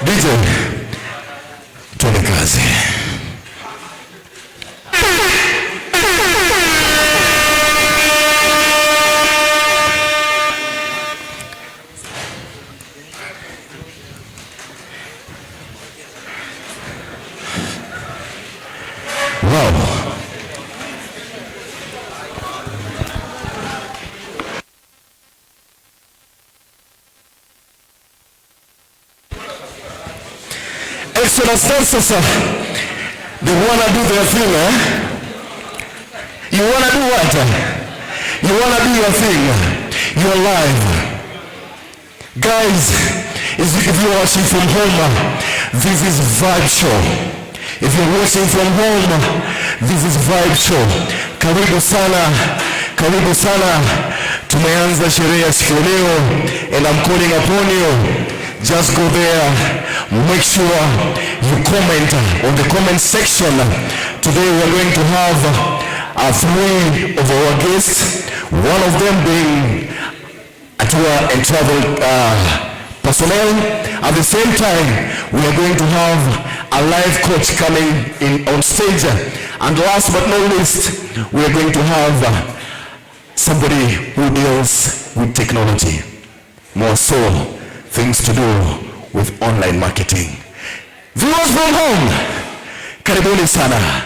DJ, tuone kazi. Wow. Exodus dancers, they wanna do their thing, eh? You wanna do what? You wanna do your thing. You're live. Guys, if you're watching from home, this is Vibe Show. If you're watching from home, this is Vibe Show. Karibu sana, karibu sana. Tumeanza sherehe ya siku leo, and I'm calling upon you. Just go there, make sure you comment on the comment section. Today we are going to have three of our guests, one of them being a tour and travel personnel. At the same time, we are going to have a live coach coming in on stage. And last but not least, we are going to have somebody who deals with technology, more so things to do with online marketing. Viewers from home, karibuni sana.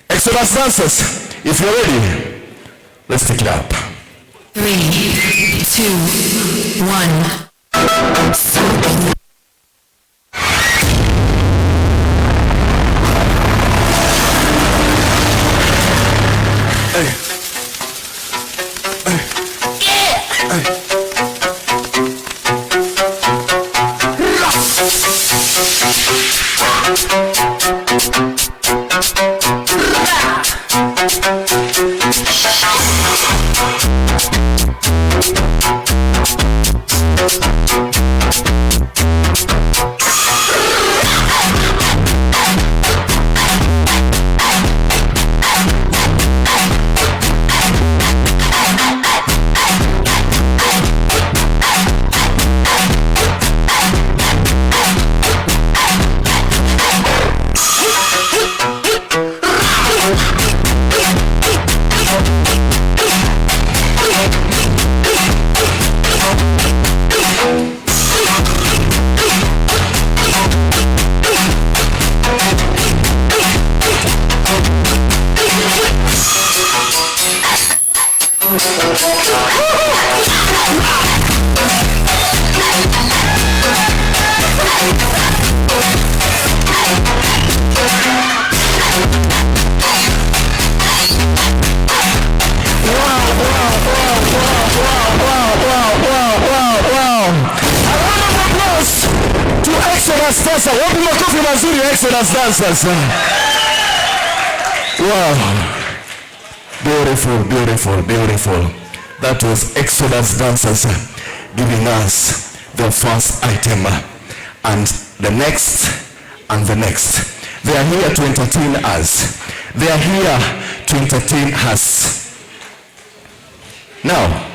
Exodus dancers, if you're ready, let's take it up. 3, 2, 1. Wapi makofi mazuri ya Exodus dancers. Wow. Beautiful, beautiful, beautiful. That was Exodus dancers giving us the first item and the next and the next. They are here to entertain us. They are here to entertain us. Now,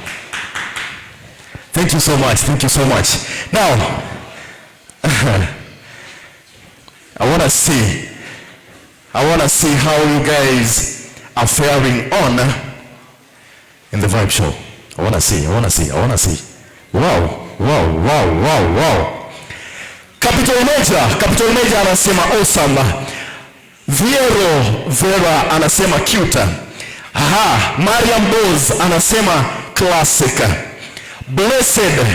thank you so much. Thank you so much. Now, I want to see how you guys are faring on in the Vibe Show. I want to see. Wow. Capital Major anasema awesome. Vera anasema cute. Mariam Boz anasema classic. Blessed.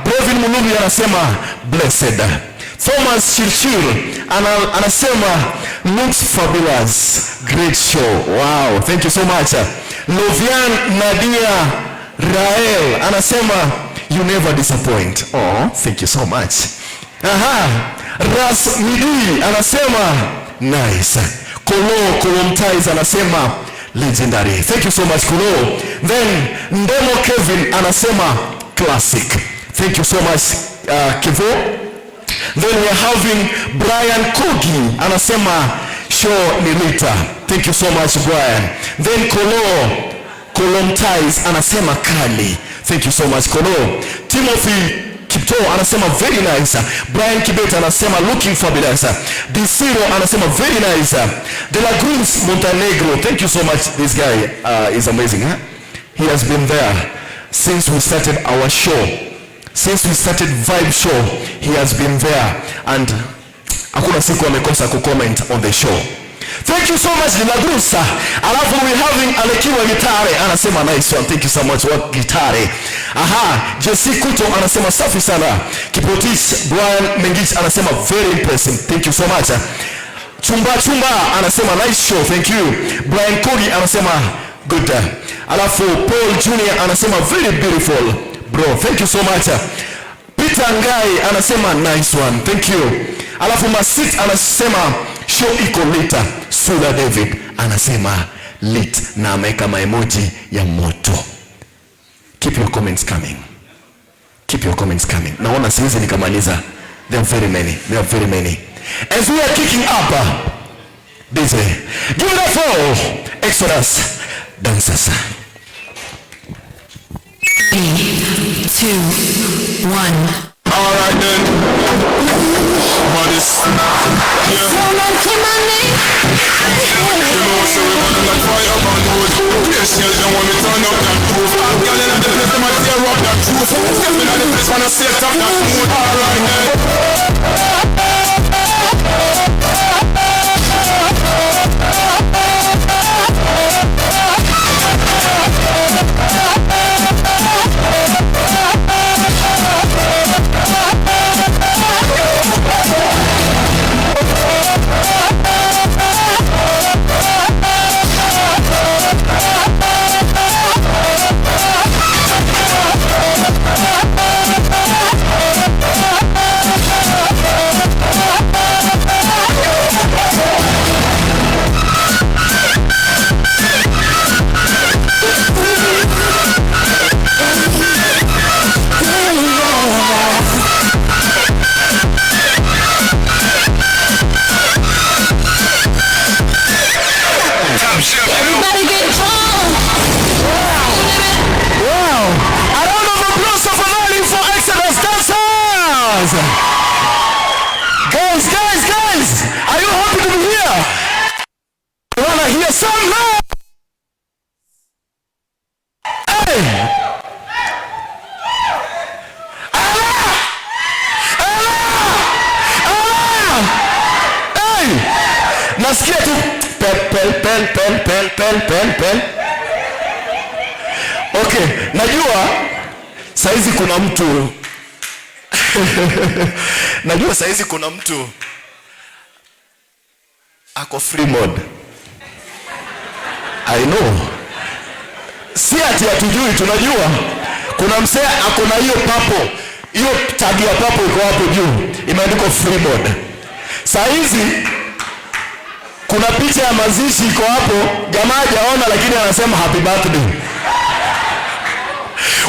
Brevin Mulumi anasema blessed. Thomas Chirchir anasema looks fabulous. Great show. Wow, thank you so much. Lovian Nadia Rael anasema you never disappoint. Oh, thank you so much. Ras Midi anasema nice. Kolo Mtais anasema legendary. Thank you so much Kolo. Then Ndemo Kevin anasema classic. Thank you so much Kevo. Then we are having Brian Kogi anasema show Nilita. Thank you so much Brian. Then Kolo Mtais anasema kali. Thank you so much Kolo. Timothy Kiptoo anasema very nice. Brian Kibet anasema looking fabulous. Disiro anasema very nice. De la Cruz Montenegro, thank you so much. This guy is amazing. Huh? He has been there since we started our show. Since we started Vibe Show, he has been there and hakuna siku amekosa kucomment on the show. Thank you so much De La Cruz. Alafu we having Alekiwa Gitare anasema nice one. Thank you so much what Gitare. Jesse Kuto anasema safi sana. Kipotis Brian Mengich anasema very impressive. Thank you so much. Chumba anasema nice show. Thank you. Brian Kogi anasema good. Alafu Paul Junior anasema very beautiful bro. Thank you so much. Peter Ngai anasema nice one. Thank you. Alafu Masit anasema show iko lita. Sula David anasema lit na ameweka emoji ya moto. Keep your comments coming. Keep your comments coming. Naona siwezi nikamaliza. There are very many. There are very many. As we are kicking up this way, give it up for Exodus dancers. 3, 2, 1. Alright then. What is yeah. You know so we wanna like fire on wood. Yes, girls don't want me turn up that roof. Girl in the place them a tear up that roof. Step in the place wanna set up that mood. Alright then. Guys, are you happy to be here? You wanna hear some noise? Hey! Hey! Nasikia tu pel. Okay, najua saizi kuna mtu najua saizi kuna mtu ako free mode. I know. Si ati hatujui, tunajua. Kuna msee ako na hiyo papo. Hiyo tag ya papo iko hapo juu. Imeandikwa free mode. Saizi kuna picha ya mazishi iko hapo. Jamaa hajaona lakini anasema happy birthday.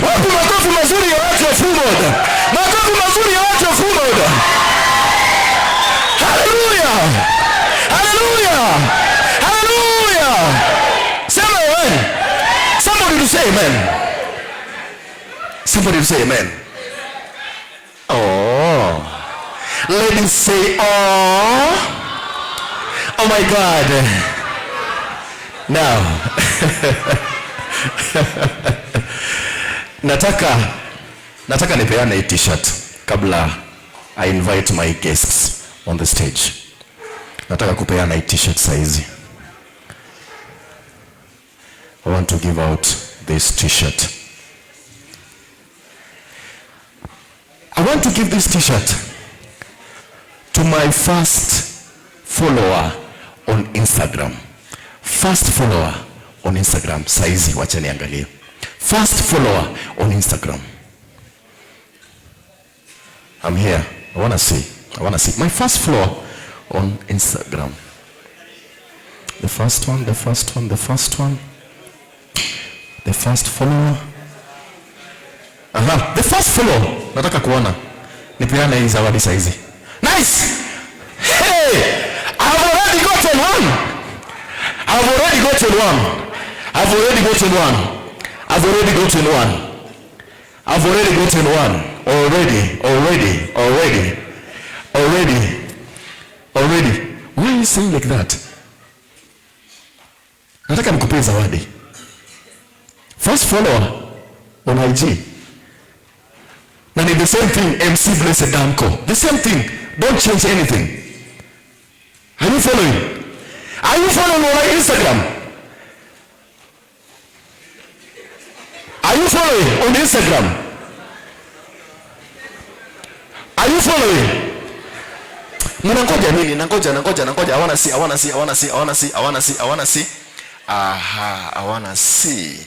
Wapi makofi mazuri ya watu wa free mode? Makofi mazuri ya watu wa free mode. Hallelujah. Hallelujah. Hallelujah. Say amen. Somebody to say amen. Somebody to say amen. Oh. Ladies say oh. Oh my God. Now. Nataka nipeane t-shirt kabla I invite my guests on the stage. Nataka kupeana t-shirt saizi. I want to give out this t-shirt. I want to give this t-shirt to my first follower on Instagram. First follower on Instagram. Saizi, wacha niangalie. First follower on Instagram. I'm here. I want to see. My first follower on Instagram. The first one. The first follower. The first follower. Nataka kuona. Nipeane hii zawadi saizi. Nice. Hey, I've already gotten one. I've already gotten one. Why are you saying like that? Nataka nikupee zawadi. First follower on IG. Na ni the same thing, MC Blessed Danko. The same thing. Don't change anything. Are you following? Are you following on my Instagram? Are you following on Instagram? Are you following? Mnangoja nini? Nangoja. I wanna see. Aha, I wanna see.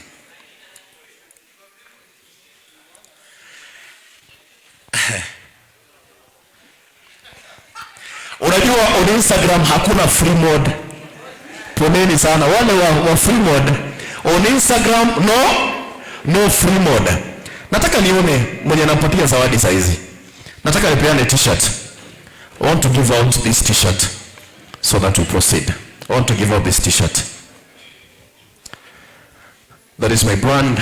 Unajua on Instagram hakuna free mode. Poneni sana wale wa free mode. On Instagram no free mode. Nataka nione mwenye anampatia zawadi saa hizi. Nataka nipeane t-shirt. I want to give out this t-shirt so that we proceed. I want to give out this t-shirt. That is my brand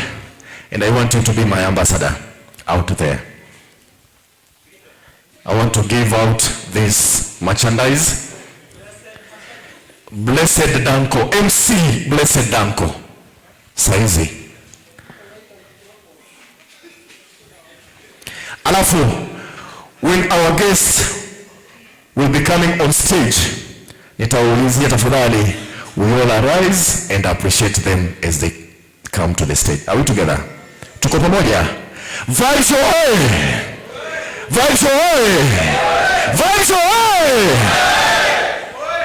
and I want you to be my ambassador out there. I want to give out this merchandise. Blessed Danko, MC Blessed Danko. Saizi. Alafu, when our guests will be coming on stage, nitawaulizia tafadhali, we all arise and appreciate them as they come to the stage. Are we together? Tuko pamoja? Vibes oye! Vibes oye! Vibes oye!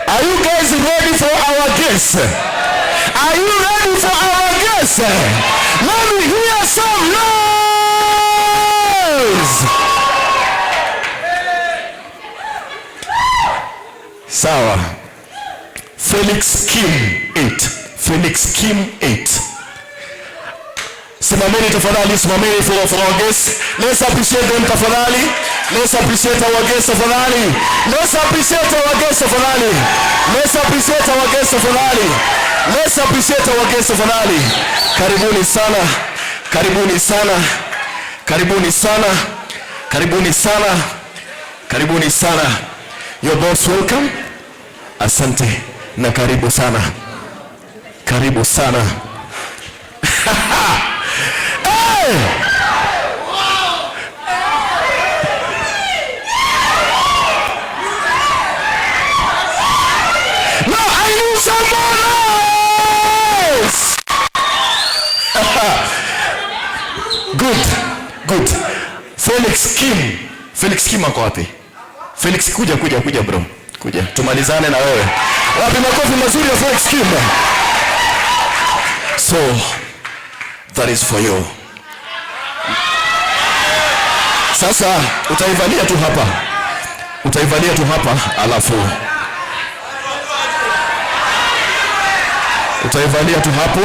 Are you guys ready for our guests? Are you ready for our guests? Let me hear some noise! Sawa. Felix Kim 8. Felix Kim 8. Simameni tafadhali, simameni for our guests. Let's appreciate them tafadhali. Let's appreciate our guests tafadhali. Let's appreciate our guests tafadhali. Let's appreciate our guests tafadhali. Let's appreciate our guests tafadhali. Karibuni sana. Karibuni sana. Karibuni sana. Karibuni sana. Karibuni sana. Your boss welcome. Asante na karibu sana. Karibu sana. Hey! No, I need someone else. Good. Felix Kim ako wapi? Felix kuja bro. Kuja. Tumalizane na wewe. Wapi makofi mazuri ya Felix Kim? So, that is for you. Sasa utaivalia tu hapa. Alafu utaivalia tu hapo.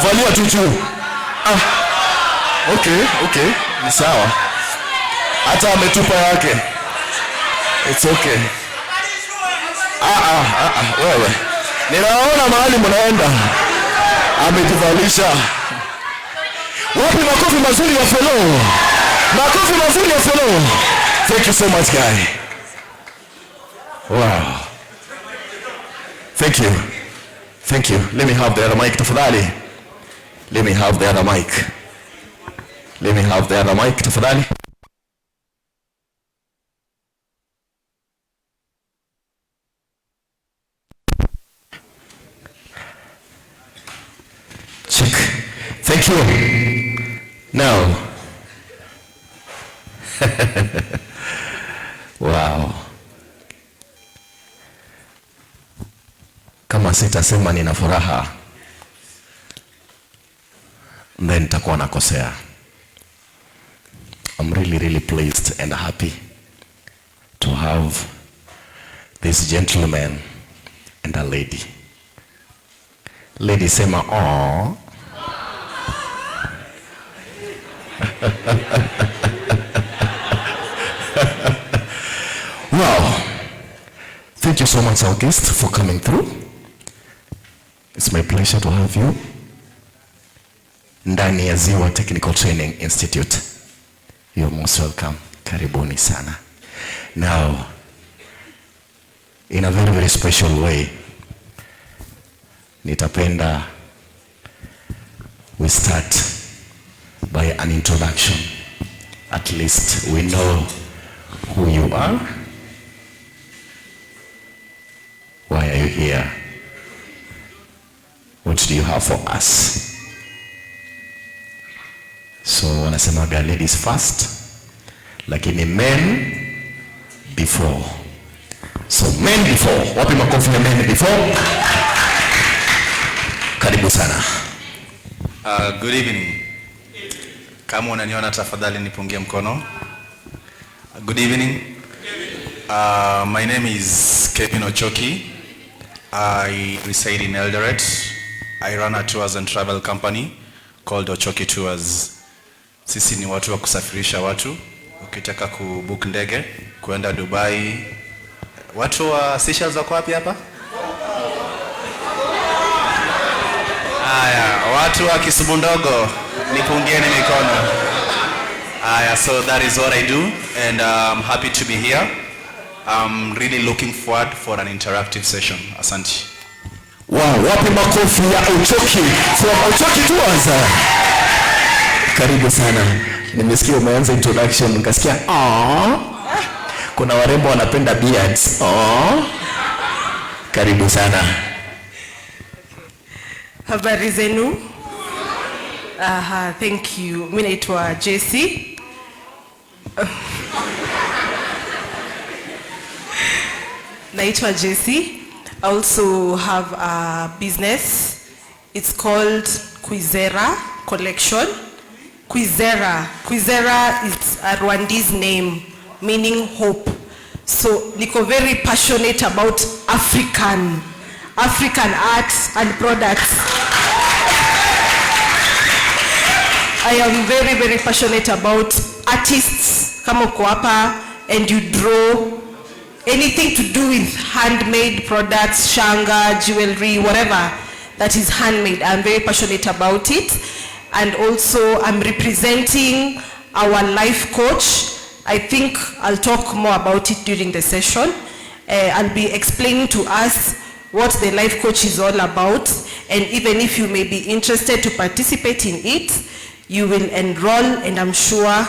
Valia tu juu. Okay. Ni sawa. Hata ametupa yake. It's okay. Wewe. Ninaona mahali mnaenda. Amejivalisha. Wapi makofi mazuri ya fellow? Makofi mazuri ya fellow. Thank you so much, guy. Wow. Thank you. Let me have the other mic tafadhali. Tafadhali. Check. Thank you. Now. Wow. Kama sitasema nina furaha, then nitakuwa nakosea. I'm really pleased and happy to have this gentleman and a lady. Lady sema aww. Wow. Thank you so much, our guest, for coming through. It's my pleasure to have you. ndani ya Ziwa Technical Training Institute. You're most welcome. Karibuni sana. Now, in a very, very special way, nitapenda we start by an introduction. At least we know who you are. Why are you here? What do you have for us? So wanasemaga ladies first, lakini men before. So men before. Wapi makofi ya men before? Karibu sana. Good evening. Kama unaniona tafadhali nipungie mkono. Good evening. My name is Kevin Ochoki. I reside in Eldoret. I run a tours and travel company called Ochoki Tours. Sisi ni watu wa kusafirisha watu. Ukitaka kubook ndege kuenda Dubai. Watu wa Seychelles wako wapi hapa? Aya, watu wa Kisumu ndogo nipungieni mikono. Aya, so that is what I do and I'm happy to be here. I'm really looking forward for an interactive session. Asante. Wow, wapi makofi ya Ochoki from Ochoki Tours. Karibu sana. Nimesikia umeanza introduction nikasikia kuna warembo wanapenda beards. Karibu sana. Habari zenu. Thank you. Mimi naitwa Jessie. Naitwa Jessie. I also have a business. It's called Kwizera Collection. Kwizera is a Rwandese name meaning hope. So niko very passionate about African arts and products. I am very, very passionate about artists. Kama uko hapa and you draw anything to do with handmade products, shanga, jewelry, whatever that is handmade. I'm very passionate about it. And also I'm representing our life coach. I think I'll talk more about it during the session. I'll be explaining to us what the life coach is all about. And even if you may be interested to participate in it, you will enroll and I'm sure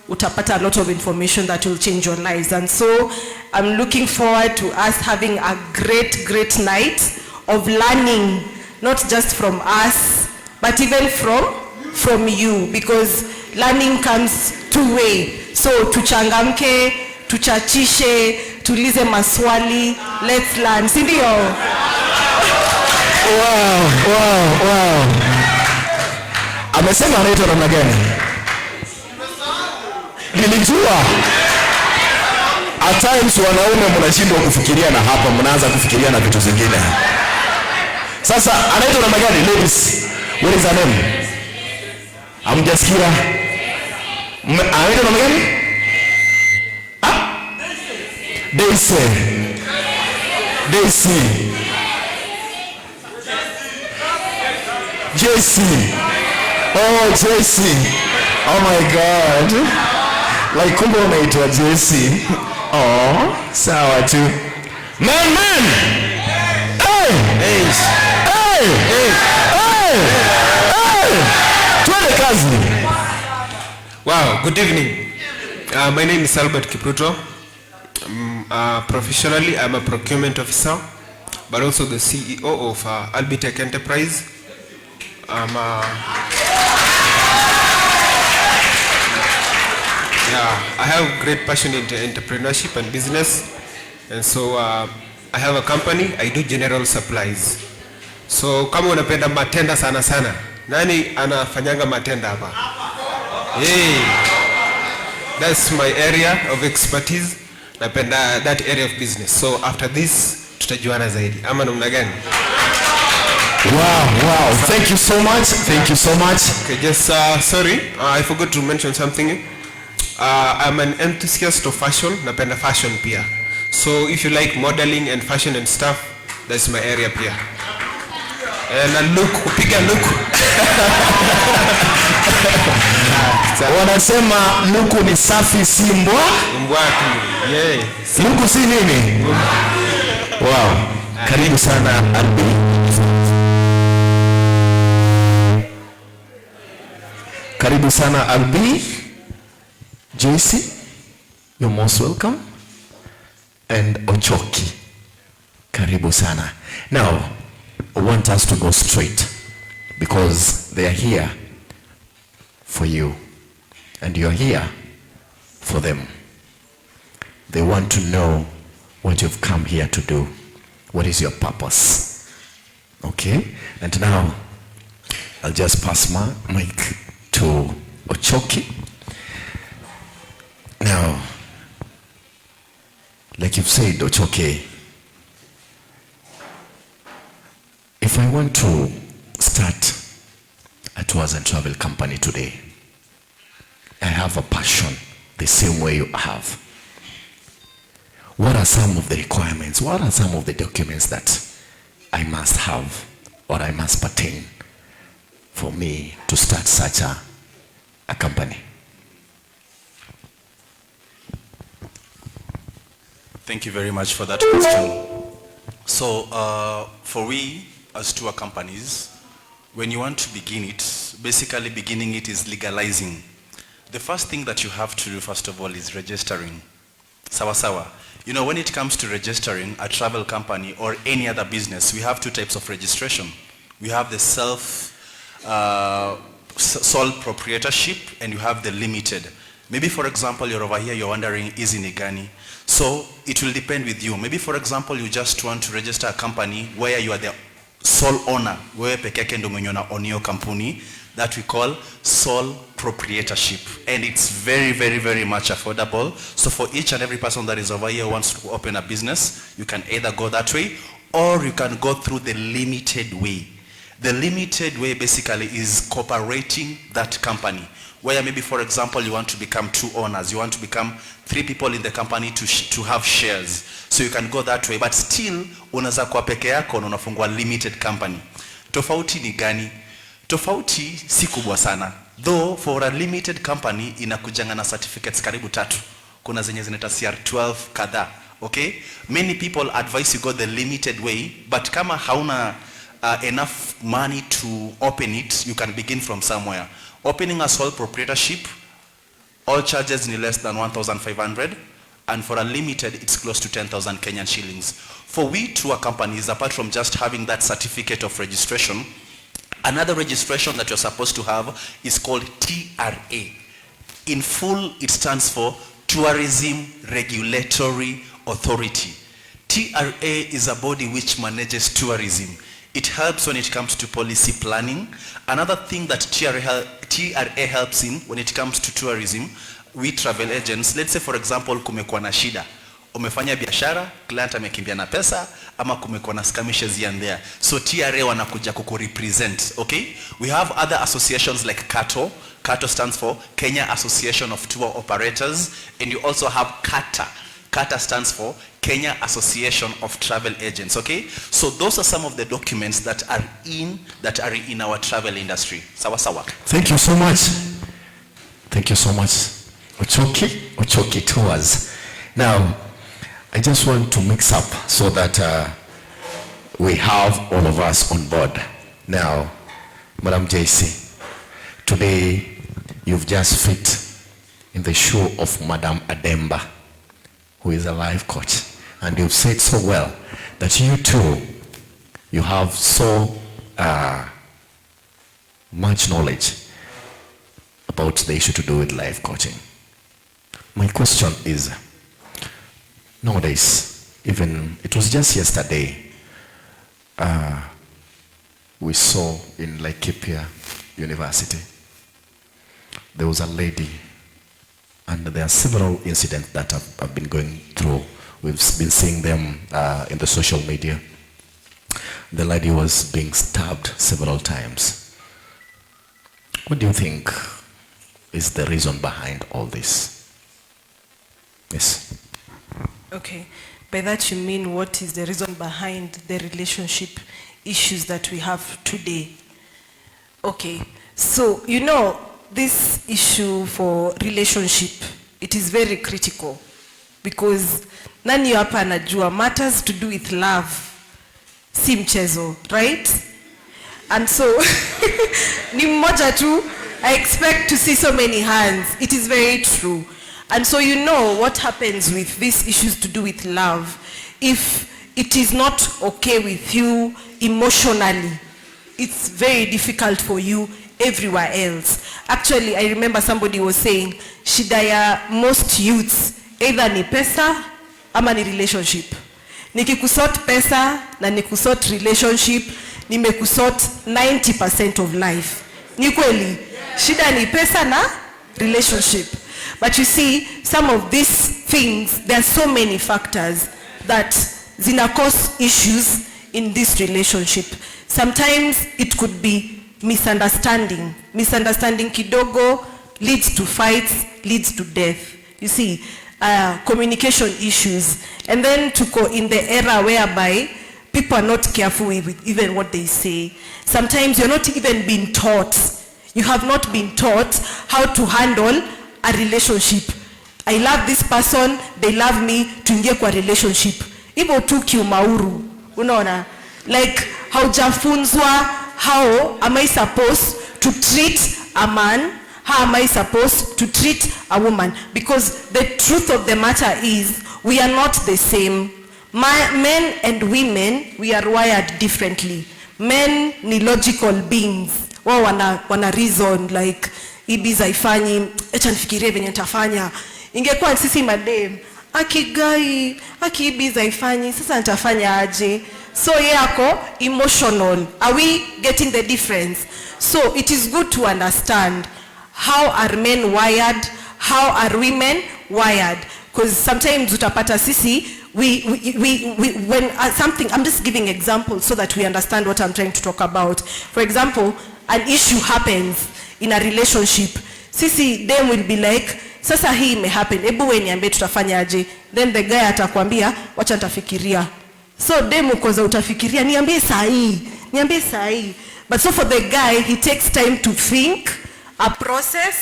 utapata a lot of information that will change your lives. And so I'm looking forward to us having a great night of learning, not just from us, but even from you, because learning comes two way. So tuchangamke, tuchachishe, tulize maswali, let's learn. Sindio? Wow. Amesema anaitwa namna gani? Nilijua. At times wanaume mnashindwa kufikiria na hapa mnaanza kufikiria na vitu zingine. Sasa anaitwa namna gani ladies? What is her name? Amjasikia? Anaitwa namna gani? Daisy. Jessie. Oh, Jessie. Oh my God. Like kumbe unaitwa Jessie. Oh, sawa tu. Man. Hey. Twende kazi. Wow, good evening. My name is Albert Kipruto. Professionally, I'm a procurement officer, but also the CEO of Albitech Enterprise. I have great passion in entrepreneurship and business, and so I have a company. I do general supplies. So kama unapenda matenda sana, nani anafanyanga matenda hapa? Hey, that's my area of expertise. Napenda that area of business. So after this tutajuana zaidi. Ama namna gani? Wow. Thank you so much. Okay, just sorry, I forgot to mention something. I'm an enthusiast of fashion. Napenda fashion pia. So if you like modeling and fashion and stuff, that's my area pia. And look, pick a look. Wanasema luku ni safi si mbwa. Mbwa tu. Yeah. Luku si nini? Wow. Karibu sana Albi. Karibu sana Albi. JC, you're most welcome. And Ochoki. Karibu sana. Now, I want us to go straight because they are here for you and you're here for them. They want to know what you've come here to do. What is your purpose? Okay? And now, I'll just pass my mic to Ochoki. Now, like you've said, Ochoki, if I want to start a tours and travel company today, I have a passion the same way you have. What are some of the requirements? What are some of the documents that I must have or I must pertain for me to start such a company? Thank you very much for that question. So, for we as tour companies, when you want to begin it, basically beginning it is legalizing. The first thing that you have to do, first of all, is registering. Sawa sawa. You know, when it comes to registering a travel company or any other business, we have two types of registration. We have the sole proprietorship and you have the limited. Maybe, for example, you're over here, you're wondering, is in Igani? So it will depend with you. Maybe, for example, you just want to register a company where you are the sole owner, where pekeke ndo mwenye own your company, that we call sole proprietorship. And it's very, very, very much affordable. So for each and every person that is over here who wants to open a business, you can either go that way or you can go through the limited way. The limited way basically is cooperating that company. Where maybe, for example, you want to become two owners, you want to become 3 people in the company to have shares. So you can go that way, but still unaweza kuwa peke yako na unafungua limited company. Tofauti ni gani? Tofauti si kubwa sana. Though for a limited company inakujanga na certificates karibu 3. Kuna zenye zinaita CR12 kadhaa. Okay? Many people advise you go the limited way, but kama hauna enough money to open it, you can begin from somewhere. Opening a sole proprietorship, all charges ni less than 1,500, and for a limited, it's close to 10,000 Kenyan shillings. For we tour companies, apart from just having that certificate of registration, another registration that you're supposed to have is called TRA. In full, it stands for Tourism Regulatory Authority. TRA is a body which manages tourism. It helps when it comes to policy planning. Another thing that TRA helps in when it comes to tourism, we travel agents, let's say for example kumekuwa na shida. Umefanya biashara, client amekimbia na pesa, ama kumekuwa na skirmishes here and there. So TRA wanakuja kukurepresent, okay? We have other associations like KATO. KATO stands for Kenya Association of Tour Operators, and you also have KATA. KATA stands for Kenya Association of Travel Agents, okay? So those are some of the documents that are in our travel industry. Sawa sawa. Thank you so much. Thank you so much, Ochoki Tours. Now, I just want to mix up so that we have all of us on board. Now, Madam JC, today you've just fit in the shoe of Madam Ademba, who is a life coach. And you've said so well that you too, you have so much knowledge about the issue to do with life coaching. My question is, nowadays, even, it was just yesterday, we saw in Laikipia University, there was a lady, and there are several incidents that have been going through. We've been seeing them in the social media. The lady was being stabbed several times. What do you think is the reason behind all this? Yes. Okay. By that you mean what is the reason behind the relationship issues that we have today? Okay, so this issue for relationship, it is very critical because nani hapa anajua matters to do with love si mchezo, right? And so ni mmoja tu, I expect to see so many hands. It is very true. And so what happens with these issues to do with love, if it is not okay with you emotionally, it's very difficult for you everywhere else. Actually, I remember somebody was saying, shida ya most youths, either ni pesa ama ni relationship. Nikikusort pesa na nikusort relationship, nimekusort 90% of life. Ni kweli, shida ni pesa na relationship. But you see, some of these things, there are so many factors that zina cause issues in this relationship. Sometimes it could be misunderstanding. Misunderstanding kidogo leads to fights, leads to death. You see, communication issues. And then to go in the era whereby people are not careful with even what they say. Sometimes you're not even being taught. You have not been taught how to handle a relationship. I love this person, they love me, tuingie kwa relationship. Ibo tu kiumauru, unaona? Like, haujafunzwa, how am I supposed to treat a man? How am I supposed to treat a woman? Because the truth of the matter is, we are not the same. Men and women, we are wired differently. Men ni logical beings. Wao wana reason, like, ibiza haifanyi, acha nifikirie venye nitafanya. Ingekuwa sisi madem, akigai, akibiza haifanyi, sasa nitafanya aje? So yako emotional. Are we getting the difference? So it is good to understand how are men wired, how are women wired? Because sometimes utapata sisi, when something, I'm just giving examples so that we understand what I'm trying to talk about. For example, an issue happens in a relationship. Sisi, them will be like, sasa hii ime happen, ebu we niambie tutafanya aje. Then the guy atakwambia, wacha nitafikiria. So demu koza utafikiria, niambie sahi. But so for the guy, he takes time to think, a process,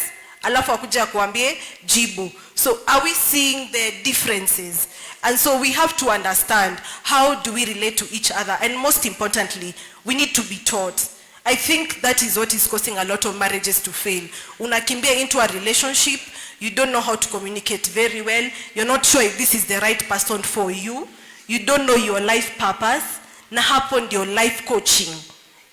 alafu akuja kuambie jibu. So are we seeing the differences? And so we have to understand how do we relate to each other. And most importantly, we need to be taught. I think that is what is causing a lot of marriages to fail. Unakimbia into a relationship, you don't know how to communicate very well, you're not sure if this is the right person for you, you don't know your life purpose, na hapo ndio life coaching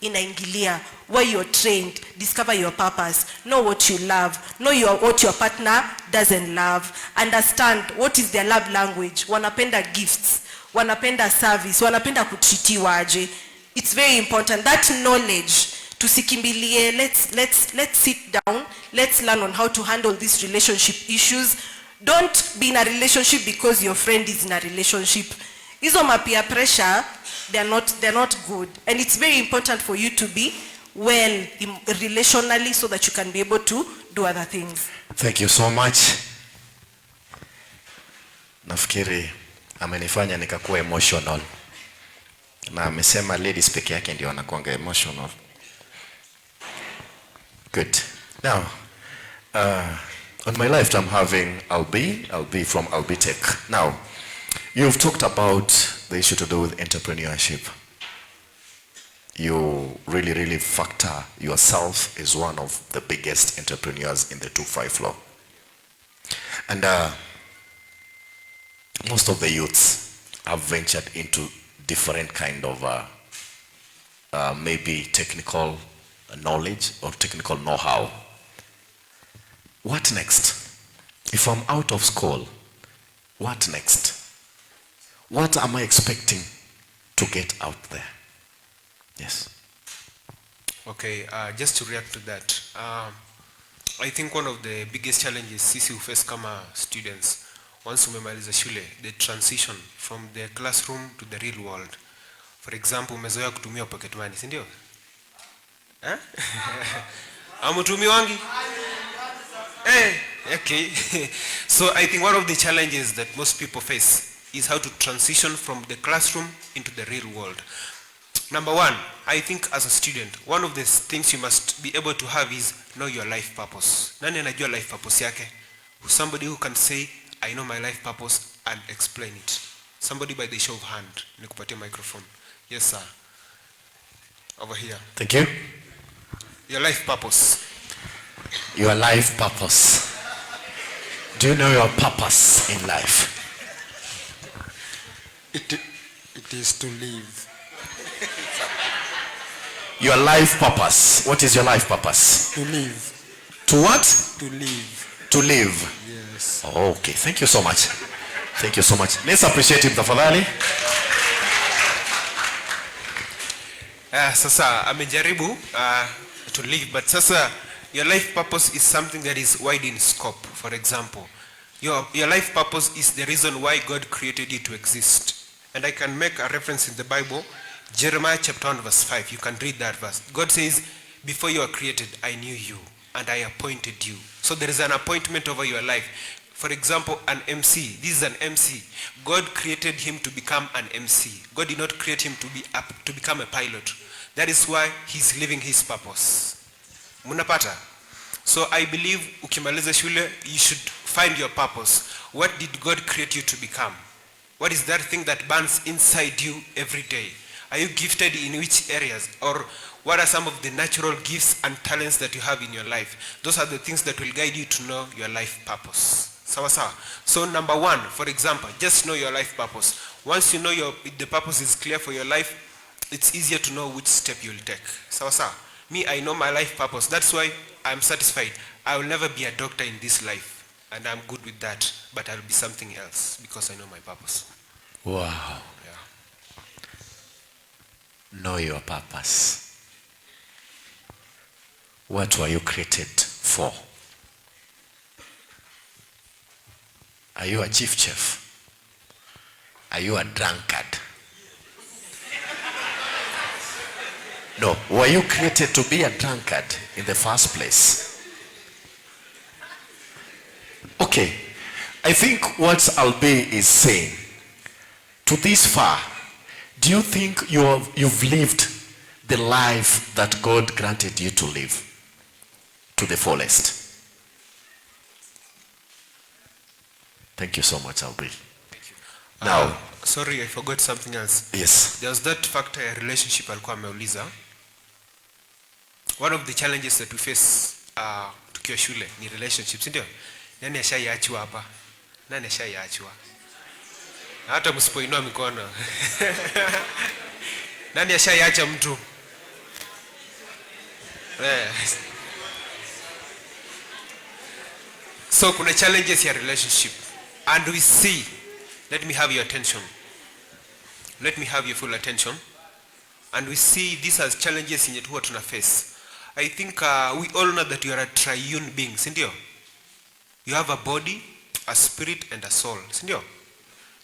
inaingilia, where you're trained, discover your purpose, know what you love, know what your partner doesn't love, understand what is their love language, wanapenda gifts, wanapenda service, wanapenda kutritiwa aje. It's very important, that knowledge, tusikimbilie, let's sit down, let's learn on how to handle these relationship issues. Don't be in a relationship because your friend is in a relationship. Hizo peer pressure, they're not good. And it's very important for you to be well relationally so that you can be able to do other things. Thank you so much. Nafikiri amenifanya nikakuwa emotional. Na amesema ladies peke yake ndio wanakuanga emotional. Good. Now, on my left I'm having Albi from Albi Tech. Now, you've talked about the issue to do with entrepreneurship. You really factor yourself as one of the biggest entrepreneurs in the 2-5 floor. And most of the youths have ventured into different kind of maybe technical knowledge or technical know-how. What next? If I'm out of school, what next? What am I expecting to get out there? Yes. Okay, just to react to that, I think one of the biggest challenges sisi face kama students, once umemaliza shule, the transition from the classroom to the real world. For example, umezoea kutumia pocket money, si ndio? Amutumi wangi? Okay. So I think one of the challenges that most people face is how to transition from the classroom into the real world. Number one, I think as a student, one of the things you must be able to have is know your life purpose. Nani anajua life purpose yake? Somebody who can say, I know my life purpose and explain it. Somebody by the show of hand. Nikupatie microphone. Yes, sir. Over here. Thank you. Your life purpose. Your life purpose. Do you know your purpose in life? It is to live. Your life purpose. What is your life purpose? To live. To what? To live. To live. Yes. Okay, thank you so much. Thank you so much. Let's appreciate him, tafadhali. Sasa amejaribu to live, but sasa your life purpose is something that is wide in scope. For example, your life purpose is the reason why God created you to exist. And I can make a reference in the Bible, Jeremiah chapter 1 verse 5. You can read that verse. God says, before you were created, I knew you and I appointed you. So there is an appointment over your life. For example, an MC. This is an MC. God created him to become an MC. God did not create him to become a pilot. That is why he's living his purpose. Munapata? So I believe ukimaliza shule, you should find your purpose. What did God create you to become? What is that thing that burns inside you every day? Are you gifted in which areas? Or what are some of the natural gifts and talents that you have in your life? Those are the things that will guide you to know your life purpose. Sawa sawa. So number one, for example, just know your life purpose. Once you know the purpose is clear for your life, it's easier to know which step you'll take. Sawa sawa. Me, I know my life purpose. That's why I'm satisfied. I will never be a doctor in this life. And I'm good with that. But I'll be something else because I know my purpose. Wow. Yeah. Know your purpose. What were you created for? Are you a chief chef? Are you a drunkard? No. Were you created to be a drunkard in the first place? Okay. I think what Albi is saying, to this far, do you think you've lived the life that God granted you to live to the fullest? Thank you so much, Albi. Thank you. Now, sorry, I forgot something else. yes. There was that factor ya relationship alikuwa ameuliza. One of the challenges that we face tukiwa shule ni relationships, ndio? Nani ashaiachwa hapa? Nani ashaiachwa? Hata msipoinua mikono. Nani ashaiacha mtu? So kuna challenges ya relationship. And we see, let me have your attention. Let me have your full attention. And we see these as challenges in huwa tuna face. I think we all know that you are a triune being, sindio? You have a body, a spirit, and a soul, sindio?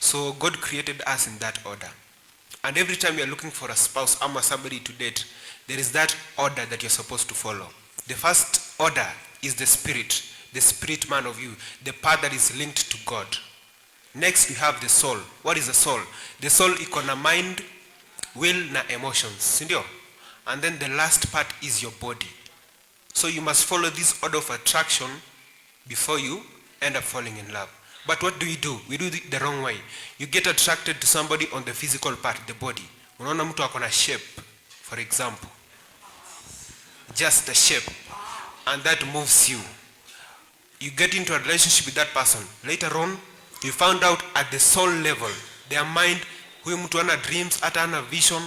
So God created us in that order. And every time you're looking for a spouse or somebody to date, there is that order that you're supposed to follow. The first order is the spirit man of you, the part that is linked to God. Next, we have the soul. What is the soul? The soul iko na mind, will na emotions, sindio? And then the last part is your body. So you must follow this order of attraction before you end up falling in love. But what do? We do it the wrong way. You get attracted to somebody on the physical part, the body. Unaona mtu ako na shape, for example. Just the shape. And that moves you. You get into a relationship with that person. Later on, you found out at the soul level, their mind, huyu mtu ana dreams, hata ana vision,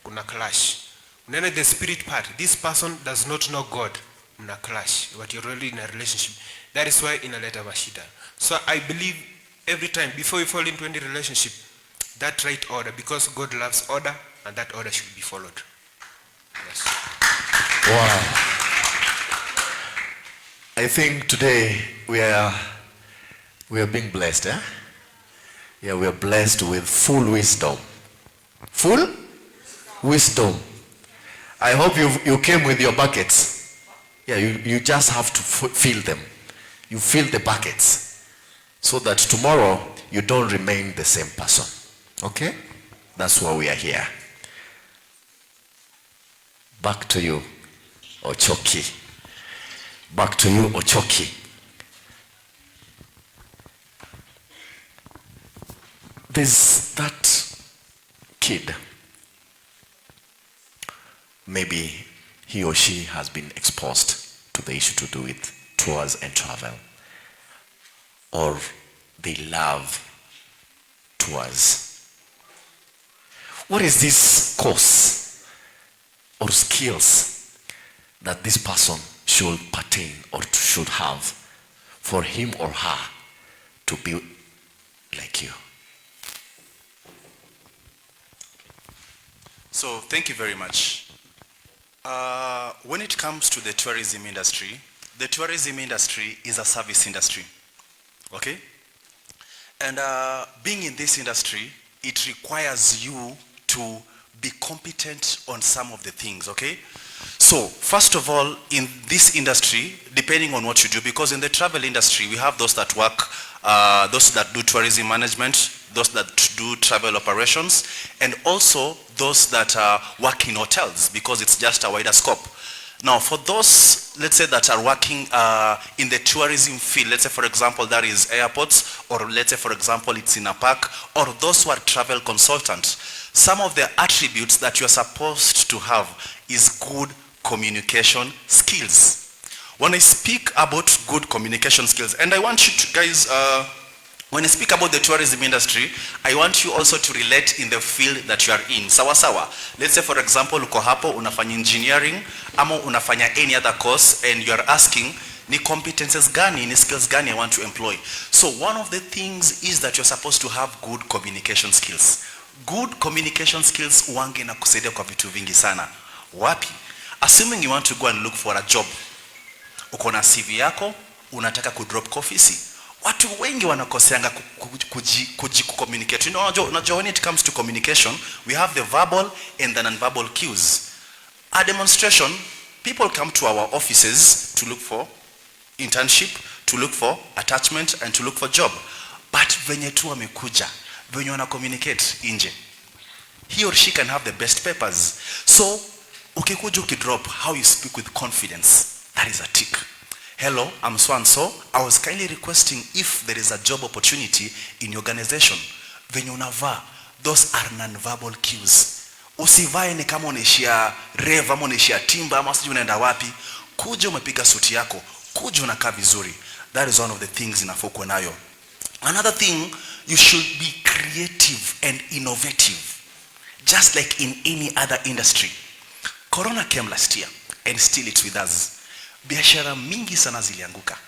kuna clash. Unaona the spirit part, this person does not know God, mna clash, but you're already in a relationship. That is why inaleta mashida. So I believe every time, before you fall into any relationship, that right order, because God loves order, and that order should be followed. Yes. Wow. I think today we are being blessed, eh? Yeah, we are blessed with full wisdom. Full wisdom. I hope you came with your buckets. Yeah, you just have to fill them. You fill the buckets so that tomorrow you don't remain the same person. Okay? That's why we are here. Back to you, Ochoki. Back to you, Ochoki. There's that kid. Maybe he or she has been exposed to the issue to do with tours and travel. Or they love tours. What is this course or skills that this person should pertain or should have for him or her to be like you? So thank you very much. When it comes to the tourism industry is a service industry, okay? And being in this industry, it requires you to be competent on some of the things, okay? So first of all, in this industry, depending on what you do, because in the travel industry, we have those that work, those that do tourism management, those that do travel operations, and also those that work in hotels, because it's just a wider scope. Now, for those, let's say, that are working in the tourism field, let's say, for example, that is airports, or let's say, for example, it's in a park, or those who are travel consultants, some of the attributes that you're supposed to have is good communication skills. When I speak about good communication skills, and I want you to guys, when I speak about the tourism industry, I want you also to relate in the field that you are in. Sawa sawa. Let's say, for example, uko hapo unafanya engineering ama unafanya any other course, and you are asking, ni competences gani, ni skills gani I want to employ. So one of the things is that you're supposed to have good communication skills. Good communication skills wange na kusaidia kwa vitu vingi sana. Wapi? Assuming you want to go and look for a job. Uko na CV yako, unataka kudrop kwa ofisi. Watu wengi wanakoseanga kucommunicate. You know, when it comes to communication, we have the verbal and the non-verbal cues. A demonstration, people come to our offices to look for internship, to look for attachment, and to look for job. But venye tu wamekuja, venye wana communicate inje, he or she can have the best papers. So, ukikuja ukidrop, how you speak with confidence, that is a tick. Hello, I'm so and so. I was kindly requesting if there is a job opportunity in your organization. Venye unavaa, those are non-verbal cues. Usivae ni kama unaishia rave ama unaishia timba ama sijui unaenda wapi. Kuja umepiga suti yako, kuja unakaa vizuri. That is one of the things inafokwa nayo. Another thing, you should be creative and innovative, just like in any other industry. Corona came last year and still it's with us. Biashara mingi sana zilianguka.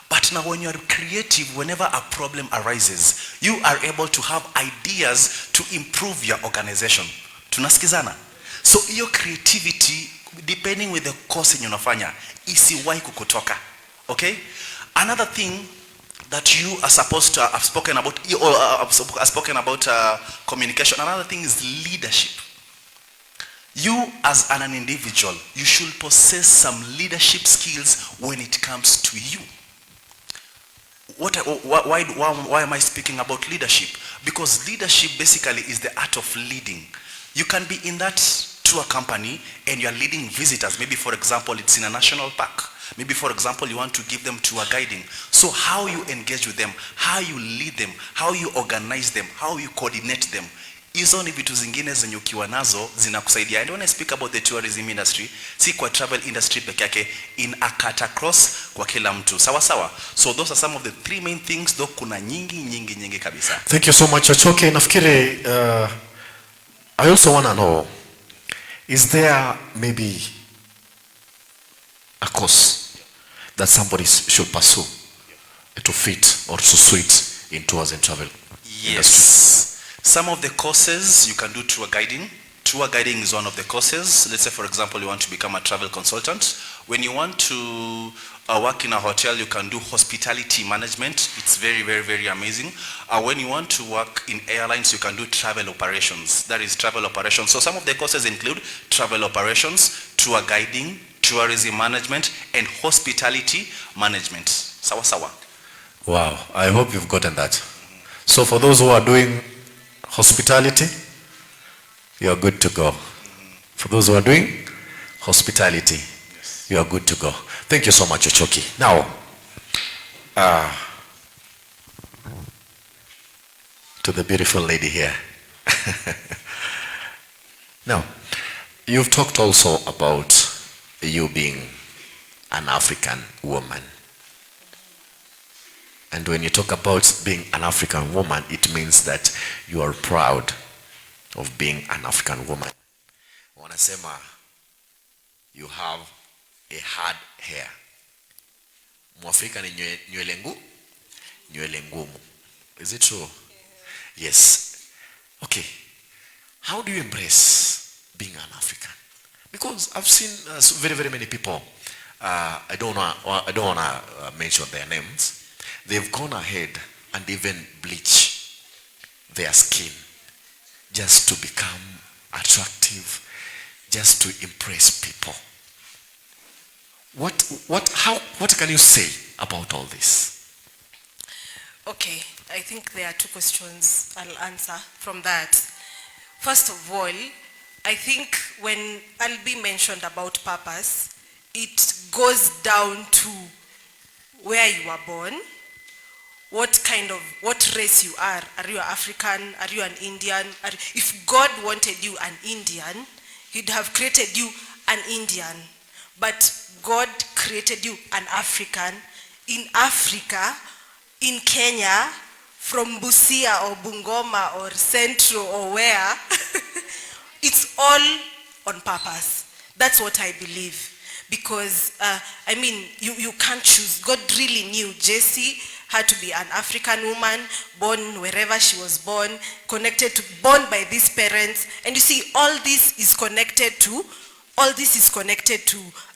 But now when you are creative, whenever a problem arises, you are able to have ideas to improve your organization. Tunasikizana? So your creativity, depending with the course in unafanya, isiwahi kukutoka. Okay? Another thing that you are supposed to have spoken about, communication. Another thing is leadership. You as an individual, you should possess some leadership skills when it comes to you. Why am I speaking about leadership? Because leadership basically is the art of leading. You can be in that tour company and you are leading visitors. Maybe, for example, it's in a national park. Maybe, for example, you want to give them tour guiding. So how you engage with them, how you lead them, how you organize them, how you coordinate them. Hizo ni vitu zingine zenye ukiwa nazo zinakusaidia. And when I speak about the tourism industry, si kwa travel industry peke yake, in a cut across kwa kila mtu. Sawa sawa. So those are some of the three main things, though kuna nyingi kabisa. Thank you so much, Ochoki. Nafikiri, I also want to know, is there maybe a course that somebody should pursue to fit or to suit in tours and travel? Yes. Industry? Some of the courses you can do tour guiding. Tour guiding is one of the courses. Let's say, for example, you want to become a travel consultant. When you want to work in a hotel, you can do hospitality management. It's very amazing. When you want to work in airlines, you can do travel operations. That is travel operations. So some of the courses include travel operations, tour guiding, tourism management, and hospitality management. Sawa sawa. Wow, I hope you've gotten that. So for those who are doing hospitality, you're good to go. For those who are doing hospitality, you are good to go. Thank you so much, Ochoki. Now, to the beautiful lady here. Now, you've talked also about you being an African woman. And when you talk about being an African woman, it means that you are proud of being an African woman. Wanasema, you have a hard hair. Mwafrika ni nywele ngumu. Is it true? Yes. Okay. How do you embrace being an African? Because I've seen very, very many people. I don't want to mention their names. They've gone ahead and even bleach their skin just to become attractive, just to impress people. What can you say about all this? Okay, I think there are two questions I'll answer from that. First of all, I think when Albi mentioned about purpose, it goes down to where you were born, what race you are. Are you African? Are you an Indian? If God wanted you an Indian, he'd have created you an Indian. But God created you an African. In Africa, in Kenya, from Busia or Bungoma or Central or where, it's all on purpose. That's what I believe. Because, you can't choose. God really knew Jessie had to be an African woman, born wherever she was born, born by these parents. And you see, all this is connected to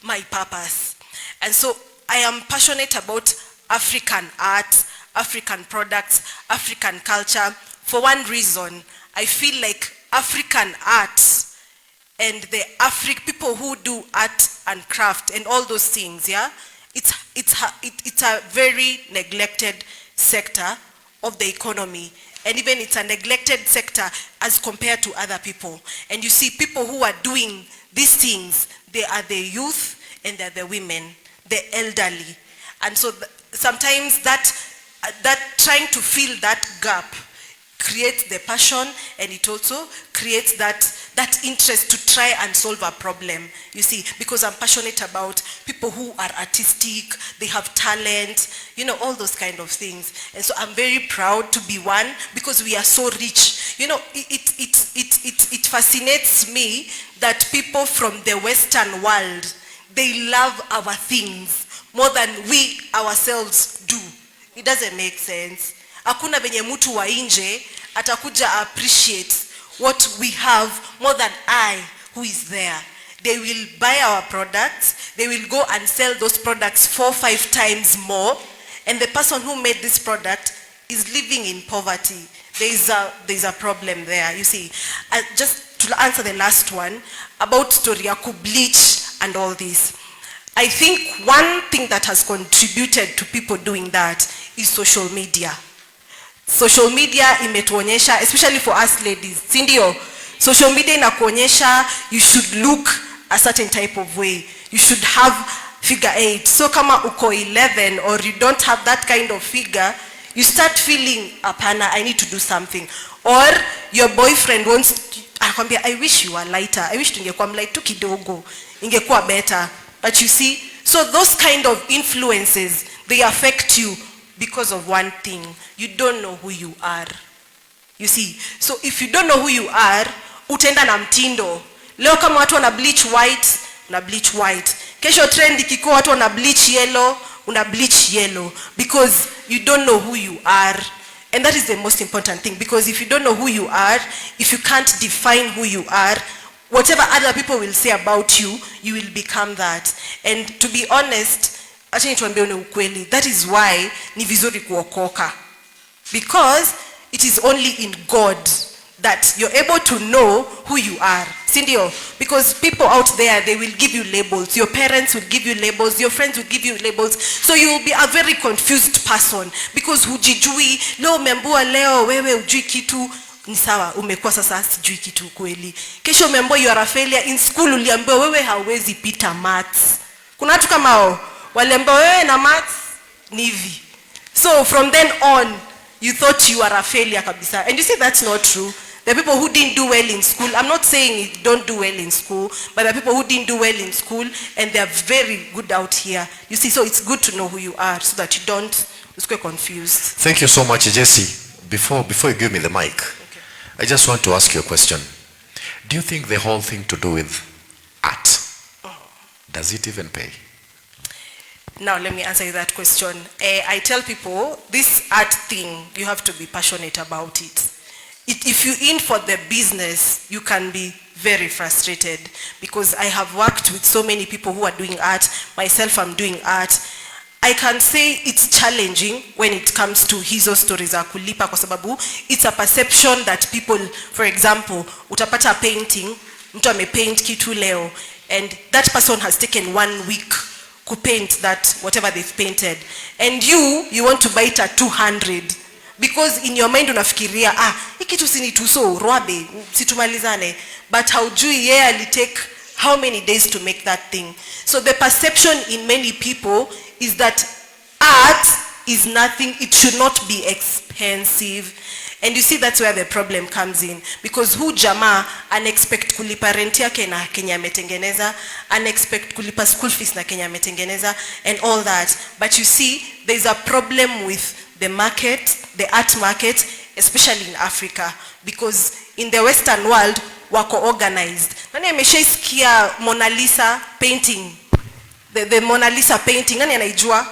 my purpose. And so I am passionate about African art, African products, African culture. For one reason, I feel like African art and the people who do art and craft and all those things, yeah, it's a very neglected sector of the economy, and even it's a neglected sector as compared to other people. And you see, people who are doing these things, they are the youth and they're the women, the elderly. And so sometimes that trying to fill that gap creates the passion, and it also creates that interest to try and solve a problem. You see, because I'm passionate about people who are artistic, they have talent, all those kind of things. And so I'm very proud to be one, because we are so rich. It fascinates me that people from the Western world, they love our things more than we ourselves do. It doesn't make sense. Hakuna venye mtu wa nje atakuja appreciate what we have more than I who is there. They will buy our products, they will go and sell those products 4-5 times more, and the person who made this product is living in poverty. There's a problem there, you see. Just to answer the last one about Toriaku bleach and all this, I think one thing that has contributed to people doing that is social media. Social media imetuonyesha, especially for us ladies, sindio? Social media inakuonyesha you should look a certain type of way. You should have figure 8. So kama uko 11 or you don't have that kind of figure, you start feeling, apana, I need to do something. Or your boyfriend wants, akwambia, I wish you were lighter. I wish tungekuwa mlight tu kidogo. Ingekuwa better. But you see, so those kind of influences, they affect you because of one thing. You don't know who you are. You see, so if you don't know who you are, utenda na mtindo. Leo kama watu wana bleach white, una bleach white. Kesho trend ikikuwa watu wana bleach yellow, una bleach yellow, because you don't know who you are. And that is the most important thing, because if you don't know who you are, if you can't define who you are, whatever other people will say about you, you will become that. And to be honest, acha nituambie ni ukweli, that is why ni vizuri kuokoka. Because it is only in God that you're able to know who you are. Sindio? Because people out there, they will give you labels. Your parents will give you labels. Your friends will give you labels. So you will be a very confused person. Because hujijui, leo membua leo, wewe ujui kitu. ni sawa, umekuwa sasa sijui kitu kweli. Kesho umeambiwa you are a failure in school, uliambiwa wewe hauwezi pita maths. Kuna watu kama hao waliambiwa wewe na maths ni hivi. So from then on you thought you are a failure kabisa. And you see that's not true. The people who didn't do well in school, I'm not saying don't do well in school, but the people who didn't do well in school and they are very good out here. You see, so it's good to know who you are so that you don't get confused. Thank you so much, Jesse. Before you give me the mic, okay. I just want to ask you a question. Do you think the whole thing to do with art, does it even pay? Now let me answer you that question. I tell people this art thing, you have to be passionate about it. If you're in for the business, you can be very frustrated, because I have worked with so many people who are doing art. Myself, I'm doing art. I can say it's challenging when it comes to hizo stories za kulipa, kwa sababu it's a perception that people, for example, utapata painting, mtu amepaint kitu leo, and that person has taken 1 week to paint that whatever they've painted, and you want to buy it at 200, because in your mind unafikiria hiki kitu si ni tuso rwabe situmalizane, but haujui yeye alitake how many days to make that thing. So the perception in many people is that art is nothing, it should not be expensive. And you see that's where the problem comes in, because who jamaa unexpect kulipa rent yake na Kenya ametengeneza, unexpect kulipa school fees na Kenya ametengeneza and all that. But you see there's a problem with the market, the art market, especially in Africa, because in the Western world wako organized. Nani ameshaisikia Mona Lisa painting? The Mona Lisa painting, nani anaijua?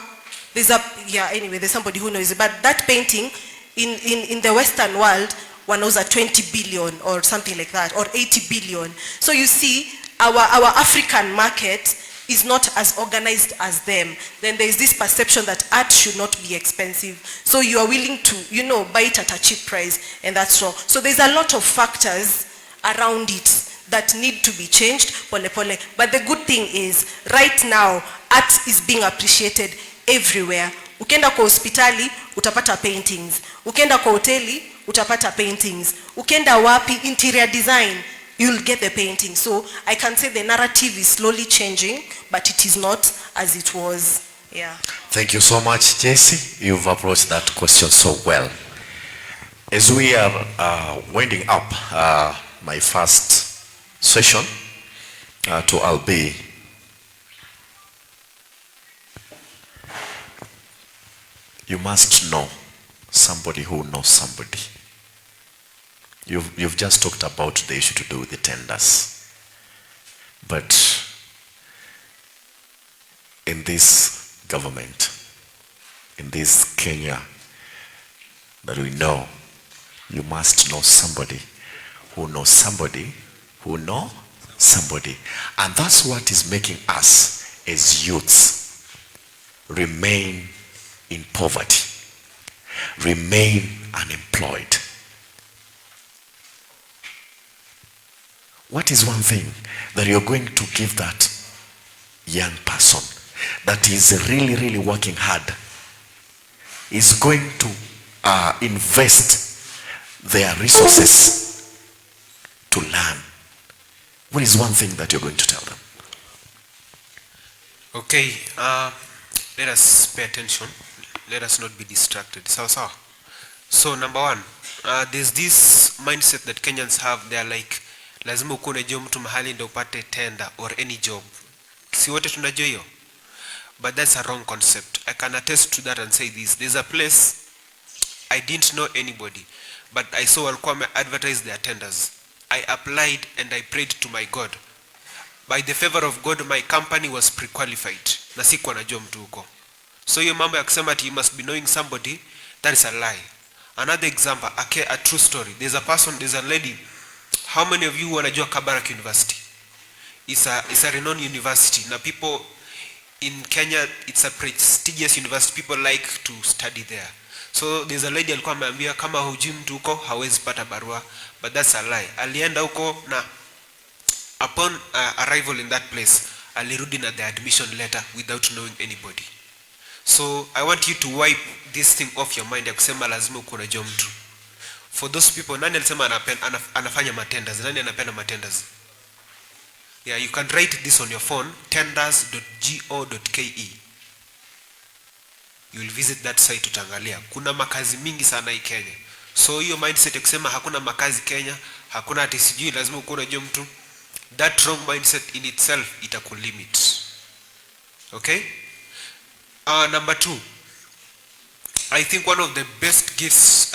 There's somebody who knows it, but that painting in the Western world wanauza 20 billion or something like that, or 80 billion. So you see our African market is not as organized as them. Then there is this perception that art should not be expensive. So you are willing to, buy it at a cheap price, and that's wrong. So there's a lot of factors around it that need to be changed, pole pole. But the good thing is, right now, art is being appreciated everywhere. Ukienda kwa hospitali, utapata paintings. Ukienda kwa hoteli, utapata paintings. Ukienda wapi, interior design, you'll get the painting. So I can say the narrative is slowly changing, but it is not as it was. Yeah. Thank you so much, Jesse. You've approached that question so well. As we are winding up my first session to Albi, you must know somebody who knows somebody. You've just talked about the issue to do with the tenders. But in this government, in this Kenya that we know, you must know somebody who knows somebody who knows somebody. And that's what is making us as youths remain in poverty, remain unemployed. What is one thing that you're going to give that young person that is really, really working hard, is going to invest their resources to learn? What is one thing that you're going to tell them? Okay, let us pay attention. Let us not be distracted. So number one, there's this mindset that Kenyans have. They're like, lazima ukune job mtu mahali ndio upate tender or any job. Si wote tunajua hiyo? But that's a wrong concept. I can attest to that and say this. There's a place I didn't know anybody, but I saw walikuwa advertise their tenders. I applied and I prayed to my God. By the favor of God, my company was pre-qualified. Na sikuwa najua mtu huko. So hiyo mambo ya kusema ati you must be knowing somebody, that is a lie. Another example, a true story. There's a lady. How many of you wanajua Kabarak University? It's a renowned university. Now people in Kenya, it's a prestigious university. People like to study there. So there's a lady alikuwa ameambia kama hujui mtu huko hawezi pata barua, but that's a lie. Alienda huko na upon arrival in that place, alirudi na the admission letter without knowing anybody. So I want you to wipe this thing off your mind ya kusema lazima uko unajua mtu. For those people, nani alisema anafanya matenders? Nani anapenda matenders? Yeah, you can write this on your phone, tenders.go.ke. You will visit that site utaangalia. Kuna makazi mingi sana hii Kenya. So hiyo mindset ya kusema hakuna makazi Kenya, hakuna ati sijui lazima uko unajua mtu, that wrong mindset in itself itakulimit. Okay? Number 2. I think one of the best gifts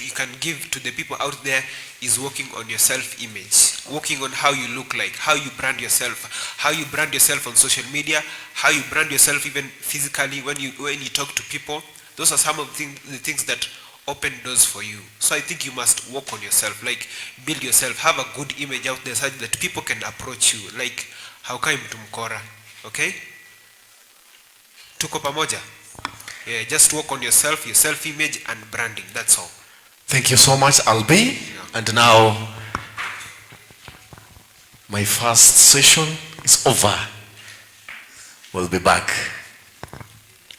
you can give to the people out there is working on your self-image, working on how you look like, how you brand yourself, how you brand yourself on social media, how you brand yourself even physically when you talk to people. Those are some of the things that open doors for you. So I think you must work on yourself, like build yourself, have a good image out there such that people can approach you, like how kai mtu mkora. Okay? Tuko pamoja? Yeah, just work on yourself, your self-image and branding, that's all. Thank you so much, Albi. And now, my first session is over. We'll be back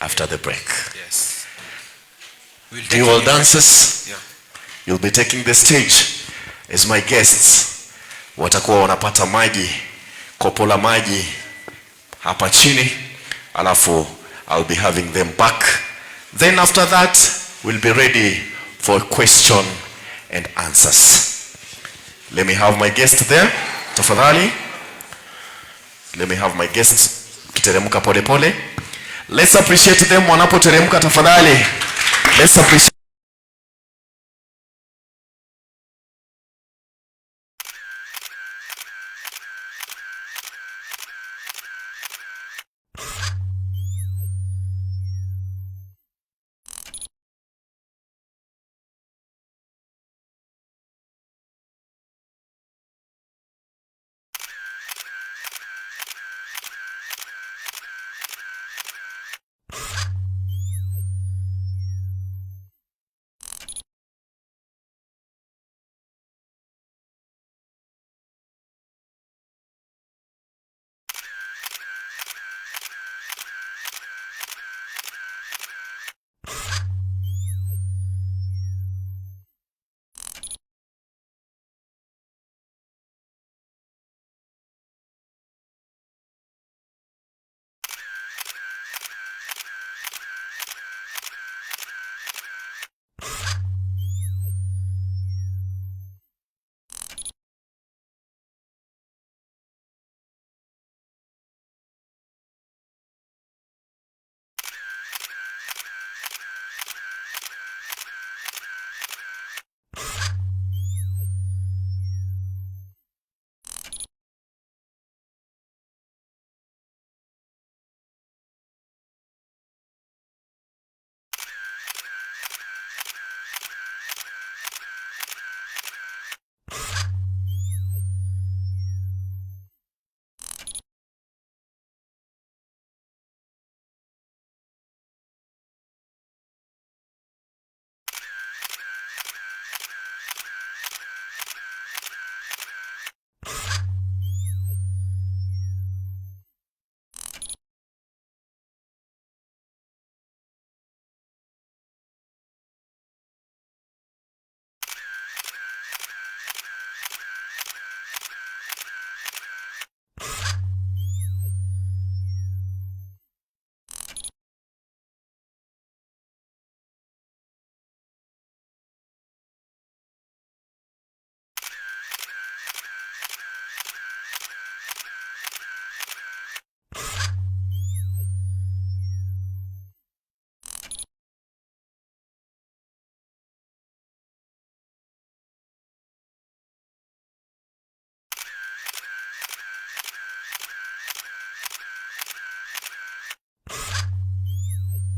after the break. Yes. We'll take Dual dancers, Yeah. you'll be taking the stage as my guests. Watakuwa wanapata maji, kopo la maji hapa chini, alafu I'll be having them back. Then after that, we'll be ready for question and answers. Let me have my guest there. Tafadhali. Let me have my guests kiteremka pole pole. Let's appreciate them wanapoteremka tafadhali. Let's appreciate.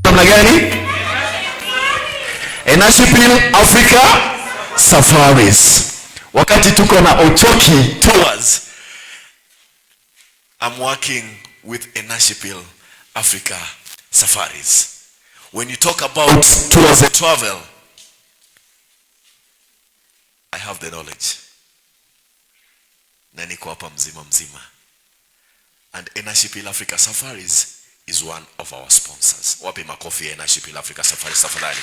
namna gani? Enashipil Africa Safaris. Wakati tuko na Ochoki Tours, I'm working with Enashipil Africa Safaris. When you talk about tours and travel, I have the knowledge. Na niko hapa mzima mzima. And Enashipil Africa Safaris is one of our sponsors. Wapi makofi ya Enashipil Africa Safaris tafadhali.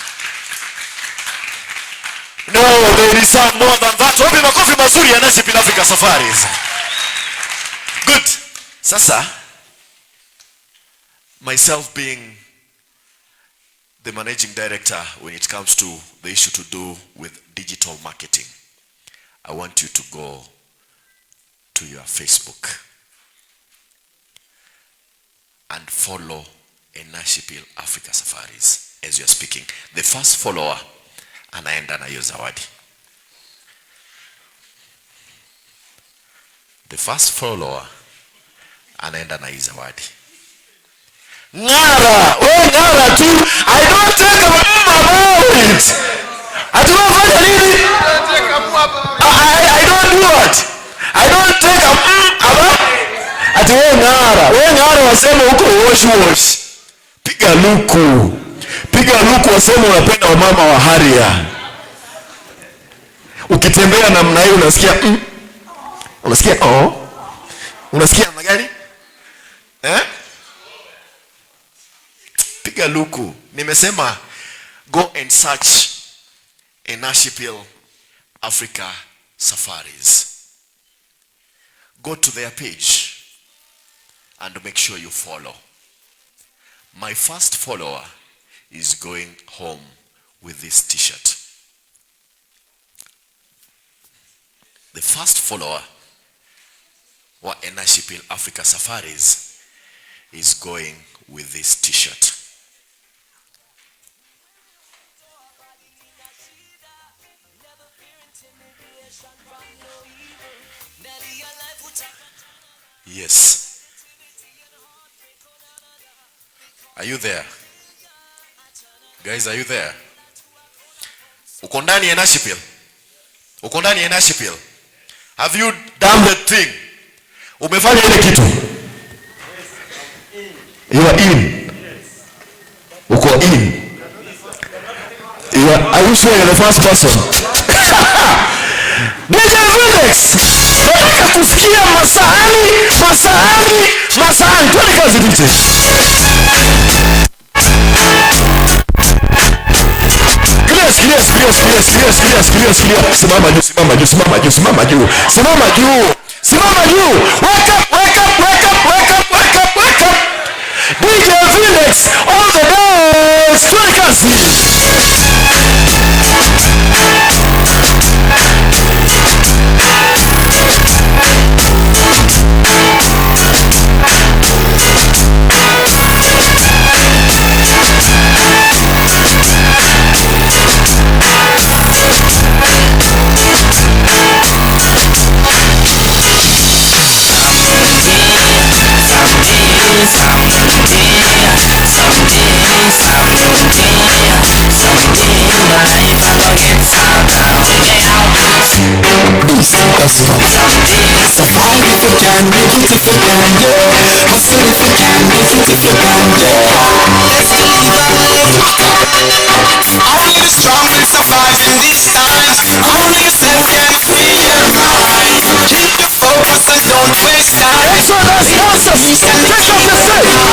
No, they deserve more than that. Wapi makofi mazuri ya Naship Africa Safaris. Good. Sasa, myself being the managing director when it comes to the issue to do with digital marketing, I want you to go to your Facebook and follow Naship Africa Safaris as you're speaking. The first follower anaenda na hiyo zawadi. The first follower anaenda na hiyo zawadi. Ngara, we ngara tu. I don't take a about it. I don't fanya nini? I don't do what? I don't take a about. Ati we ngara wasema huko wash. Piga luku. Piga luku wasema unapenda wamama wa haria. Ukitembea namna hiyo unasikia unasikia unasikia namna gani? Piga luku. Nimesema go and search Naship Africa Safaris. Go to their page and make sure you follow. My first follower is going home with this t-shirt. The first follower wa Naship Africa Safaris is going with this t-shirt. Yes. Are you there? Guys, are you there? Uko ndani ya Naship? Uko ndani ya Naship? Have you done the thing? Umefanya ile kitu? You are in. Uko in. Are you sure you're the first person? DJ Felix! Nataka kusikia masahani. Twende kazi DJ. Clear. Simama juu. Wake up. DJ Felix, all the days. Twende kazi. Only the strong can survive in these times. Only yourself can free your mind. Keep your focus and don't waste time. Exodus dancers, take off the stage.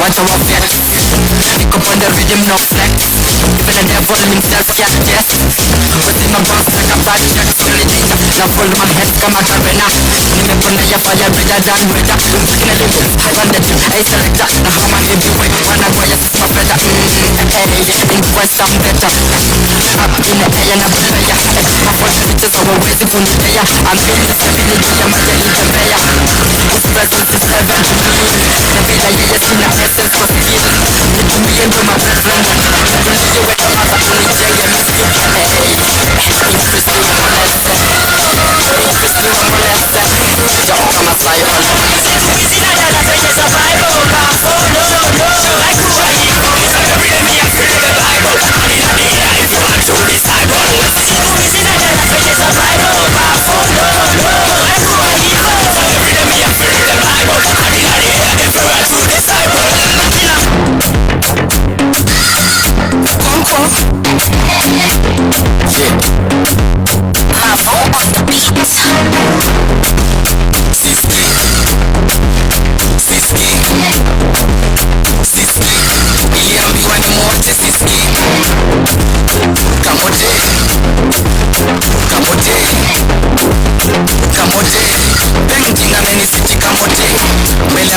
wacha wa flex. Niko on the rhythm no flex. Even the devil himself can't guess. Within my boss like a bad check. Solidita, now full my head kama Karena. Nimepona ya fire better than weather. Looking at the whip, on the tip, I select that. Now how my heavyweight, wanna go yes it's my better. Hey, in quest I'm better. Up in the air and I prepare. My first pictures are always the funny player. I'm feeling the stability, I'm a daily conveyor. His presence is heaven to me. The vida yes in the essence of feel. To me and to my brethren. Don't you wait till I'm up on the chair and see. Hey, interesting molested. Interesting molested. Don't come a fire on.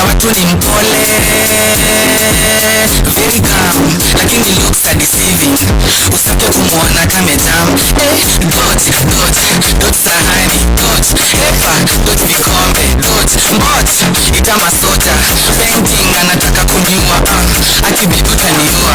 Watu ni mpole, very calm, lakini looks are deceiving. Usipte kumuona kamejam. Dot sahani, epa, dot vikombe, mbot, itama soja. Painting anataka kuniua, akibibu taniua.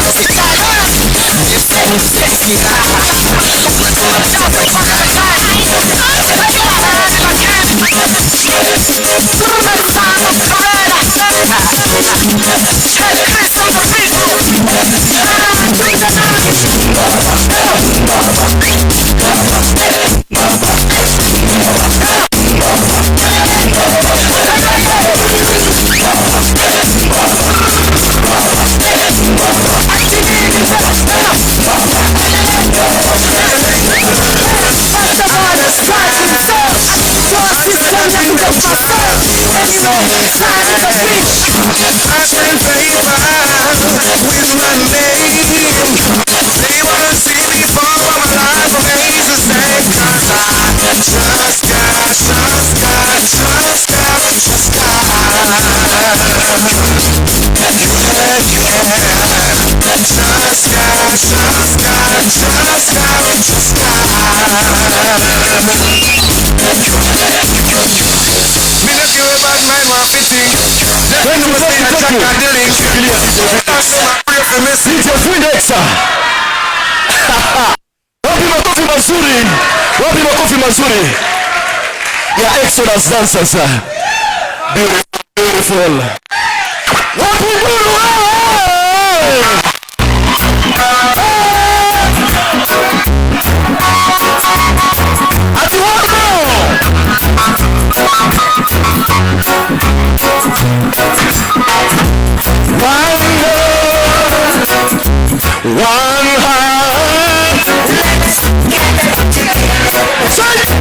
Wapi makofi mazuri ya Exodus dancers. Beautiful. Wapi buru one heart. Say it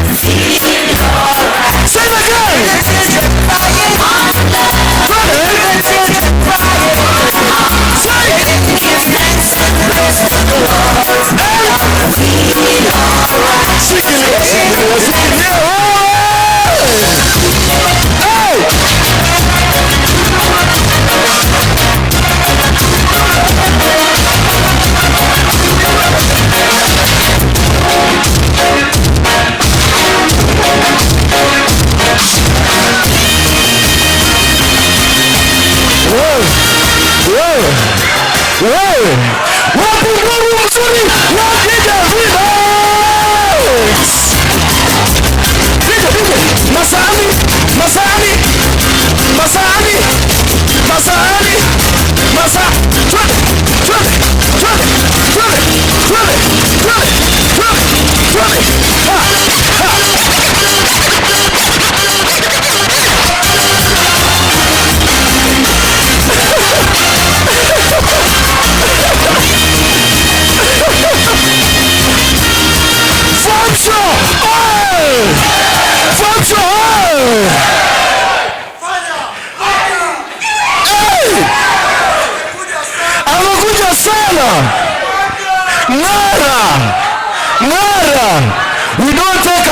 We don't take a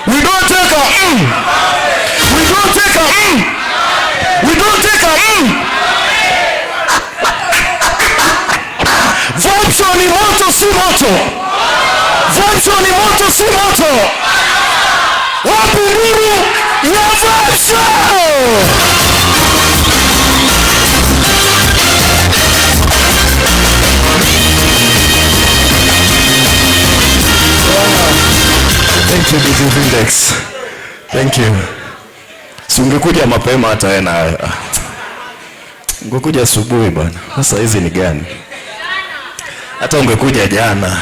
We don't take a We don't take a We don't take a Vibes ni moto si moto. Vibes ni moto si moto. Wapi nuru ya vibes? Thank you, DJ Vindex. Thank you. Si ungekuja mapema hata wewe na ungekuja asubuhi bwana. Sasa hizi ni gani? Hata ungekuja jana.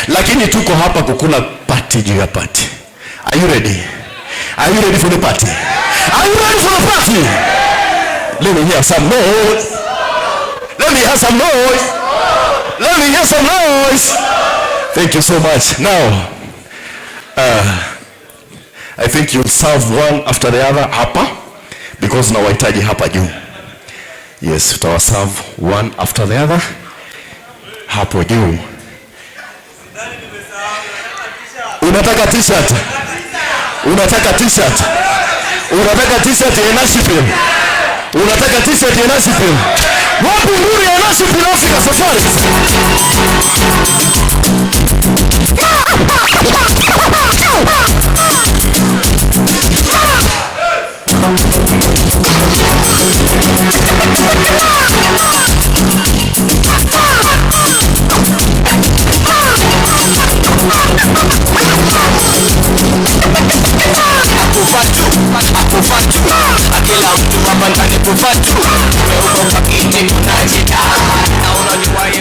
Lakini tuko hapa kukula party juu ya party. Are you ready? Are you ready for the party? Are you ready for the party? Let me hear some noise. Let me hear some noise. Let me hear some noise. Thank you so much. Now, I think you'll serve one after the other hapa because na wahitaji hapa juu. Yes, utawaserve one after the other hapo juu. Unataka t-shirt? Unataka t-shirt? Unataka t-shirt ya Nashville? Unataka t-shirt ya Nashville? Wapi nuru ya Nashville Africa Safari?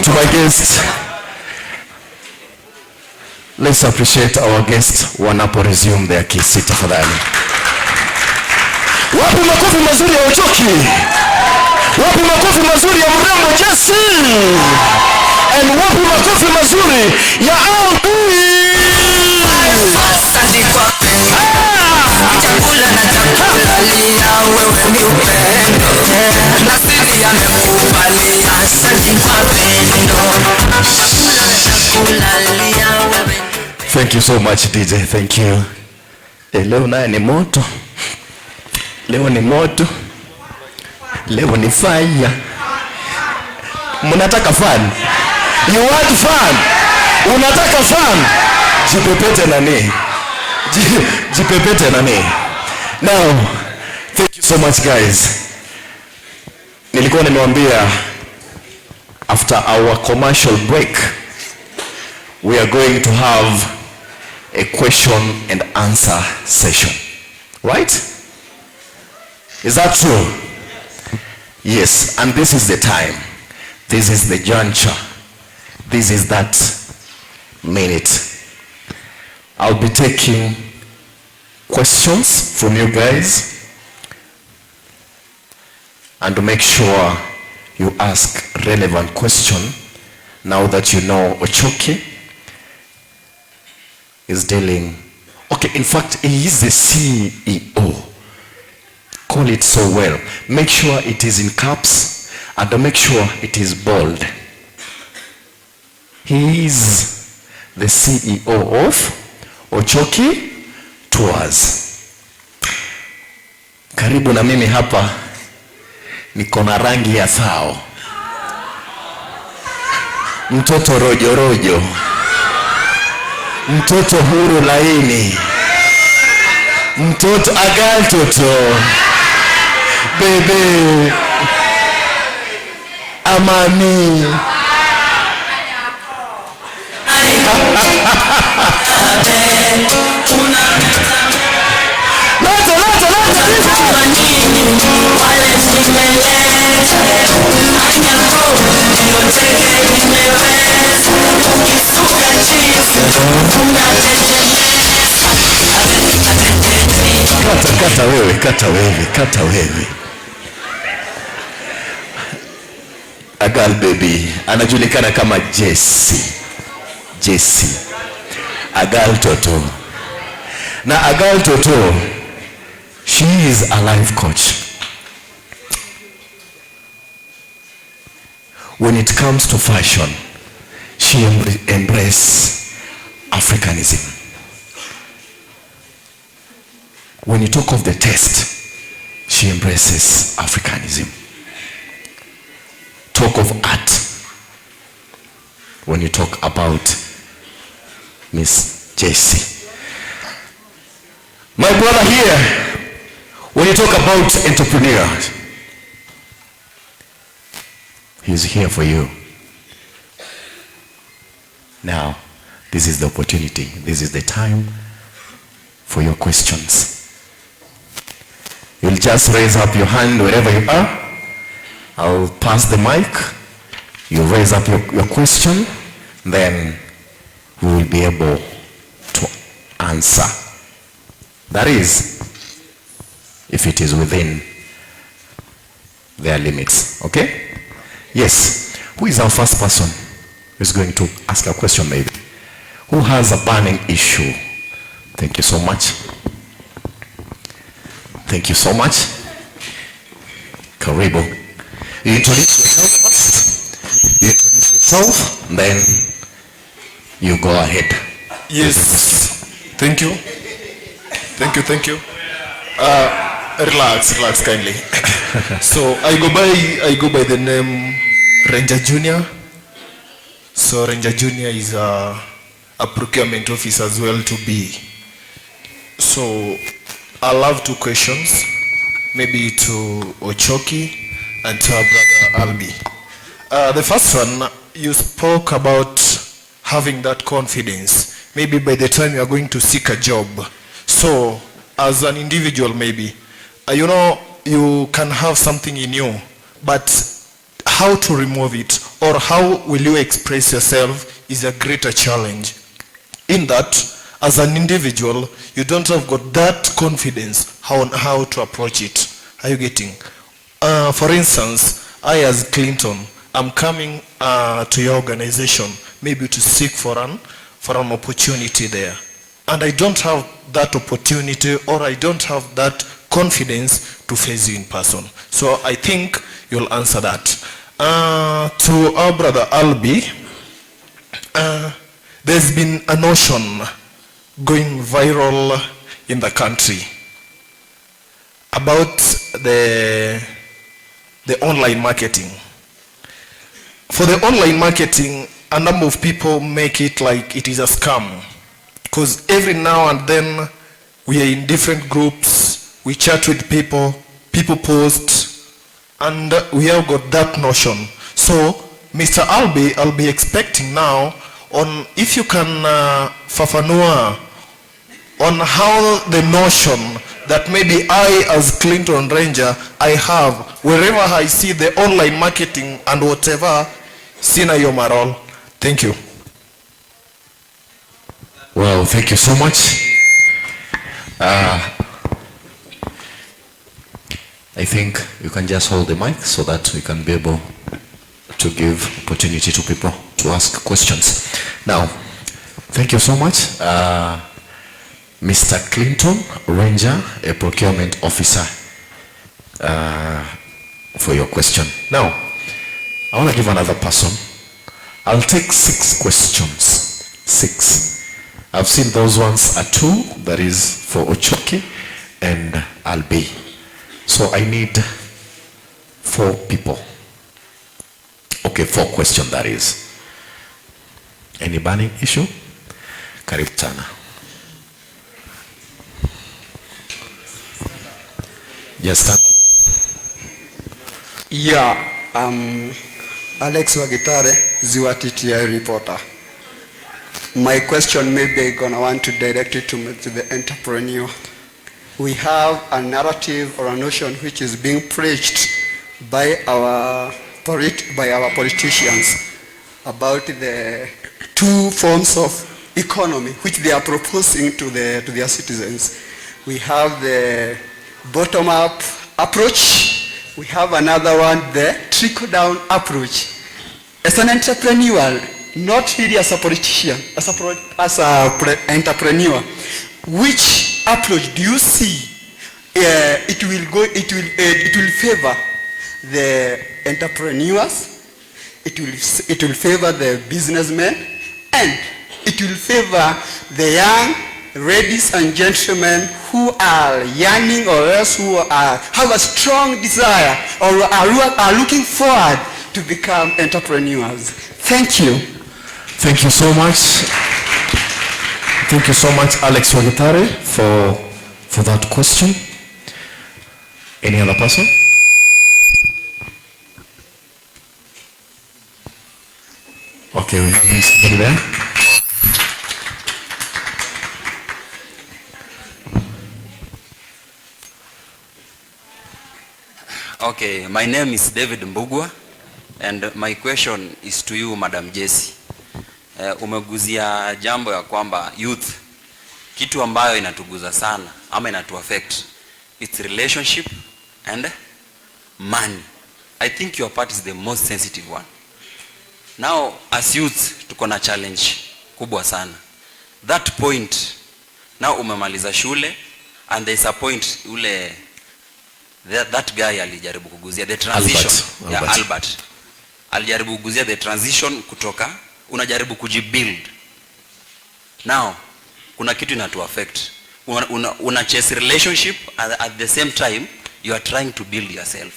To my guests, let's appreciate our guests wanapo resume their kisi tafadhali. Wapi makofi mazuri ya Ochoki? Wapi makofi mazuri ya mrembo Jesse? And wapi makofi mazuri ya Albi? Chakula na chakula lia wewe ni upendo. Nasiri amekubalia asante mapendo. Chakula lia wewe. Thank you so much DJ, thank you. Leo naye ni moto. Leo ni moto. Leo ni fire. Mnataka fun? You want fun? Unataka fun? Jipepete nani? Jipepete nani? Now, thank you so much guys. Nilikuwa nimewambia after our commercial break we are going to have a question and answer session. Right? Is that true? Yes, and this is the time. This is the juncture. This is that minute. I'll be taking questions from you guys and to make sure you ask relevant question now that you know Ochoki is dealing. Okay, in fact, he is the CEO. Call it so well. Make sure it is in caps and to make sure it is bold. He is the CEO of Ochoki Tours. Karibu na mimi hapa niko na rangi ya thao. Mtoto rojo rojo. Mtoto huru laini. Mtoto agaltoto. Bebe. Amani. Kata wewe. Agal baby anajulikana kama Jesse. Agal Toto. Na Agal Toto, she is a life coach. when it comes to fashion, she embraces Africanism. When you talk of the taste, she embraces Africanism. Talk of art, when you talk about Miss Jessie. My brother here, when you talk about entrepreneurs, he's here for you. Now, this is the opportunity. This is the time for your questions. You'll just raise up your hand wherever you are. I'll pass the mic. You raise up your question, then we will be able to answer. That is, if it is within their limits. Okay? Yes. Who is our first person who is going to ask a question maybe? Who has a burning issue? Thank you so much. Thank you so much. Karibu. You introduce yourself first. You introduce yourself, then you go ahead. Yes. Thank you. Thank you. Relax kindly. So I go by the name Ranger Junior. So Ranger Junior is a procurement officer as well to be. So I'll have two questions, maybe to Ochoki and to our brother Albi. The first one, you spoke about having that confidence, maybe by the time you are going to seek a job. So as an individual maybe, you can have something in you, but how to remove it or how will you express yourself is a greater challenge. In that, as an individual, you don't have got that confidence on how to approach it. Are you getting? For instance, I as Clinton, I'm coming to your organization maybe to seek for an opportunity there. And I don't have that opportunity or I don't have that confidence to face you in person. So I think you'll answer that. To our brother Albi, there's been a notion going viral in the country about the online marketing. For the online marketing, a number of people make it like it is a scam. Because every now and then we are in different groups, we chat with people, people post, and we have got that notion. So, Mr. Albi, I'll be expecting now on if you can fafanua on how the notion that maybe I as Clinton Ranger, I have, wherever I see the online marketing and whatever, sina yomarol. Thank you. Well, thank you so much. I think you can just hold the mic so that we can be able to give opportunity to people to ask questions. Now, thank you so much. Mr. Clinton Ranger, a procurement officer, for your question. Now, I want to give another person. I'll take 6 questions. 6. I've seen those ones are 2, that is for Ochoki and Albi. So I need 4 people. Okay, 4 questions that is. Any burning issue? Karibu sana. Yes, stand up. Yeah, Alex Wagitare, Ziwa TTI reporter. My question maybe I'm gonna want to direct it to the entrepreneur. We have a narrative or a notion which is being preached by our politicians about the 2 forms of economy which they are proposing to their citizens. We have the bottom-up approach. We have another one, the trickle-down approach. As an entrepreneur, not really as a politician, as an entrepreneur, which approach do you see it will favor the entrepreneurs it will favor the businessmen, and it will favor the young ladies and gentlemen who are yearning or else who have a strong desire or are looking forward to become entrepreneurs. Thank you. Thank you so much. Thank you so much, Alex Wagitare, for that question. Any other person? Okay, we have somebody there. Okay, my name is David Mbugua, and my question is to you, Madam Jessie. Umeguzia jambo ya kwamba youth, kitu ambayo inatuguza sana ama inatuaffect, it's relationship and money. I think your part is the most sensitive one. Now as youth tuko na challenge kubwa sana. That point, now umemaliza shule and there's a point ule that guy alijaribu kuguzia the transition. Albert alijaribu kuguzia the transition kutoka unajaribu kujibuild. Now kuna kitu inatu affect. Una chase relationship at the same time you are trying to build yourself.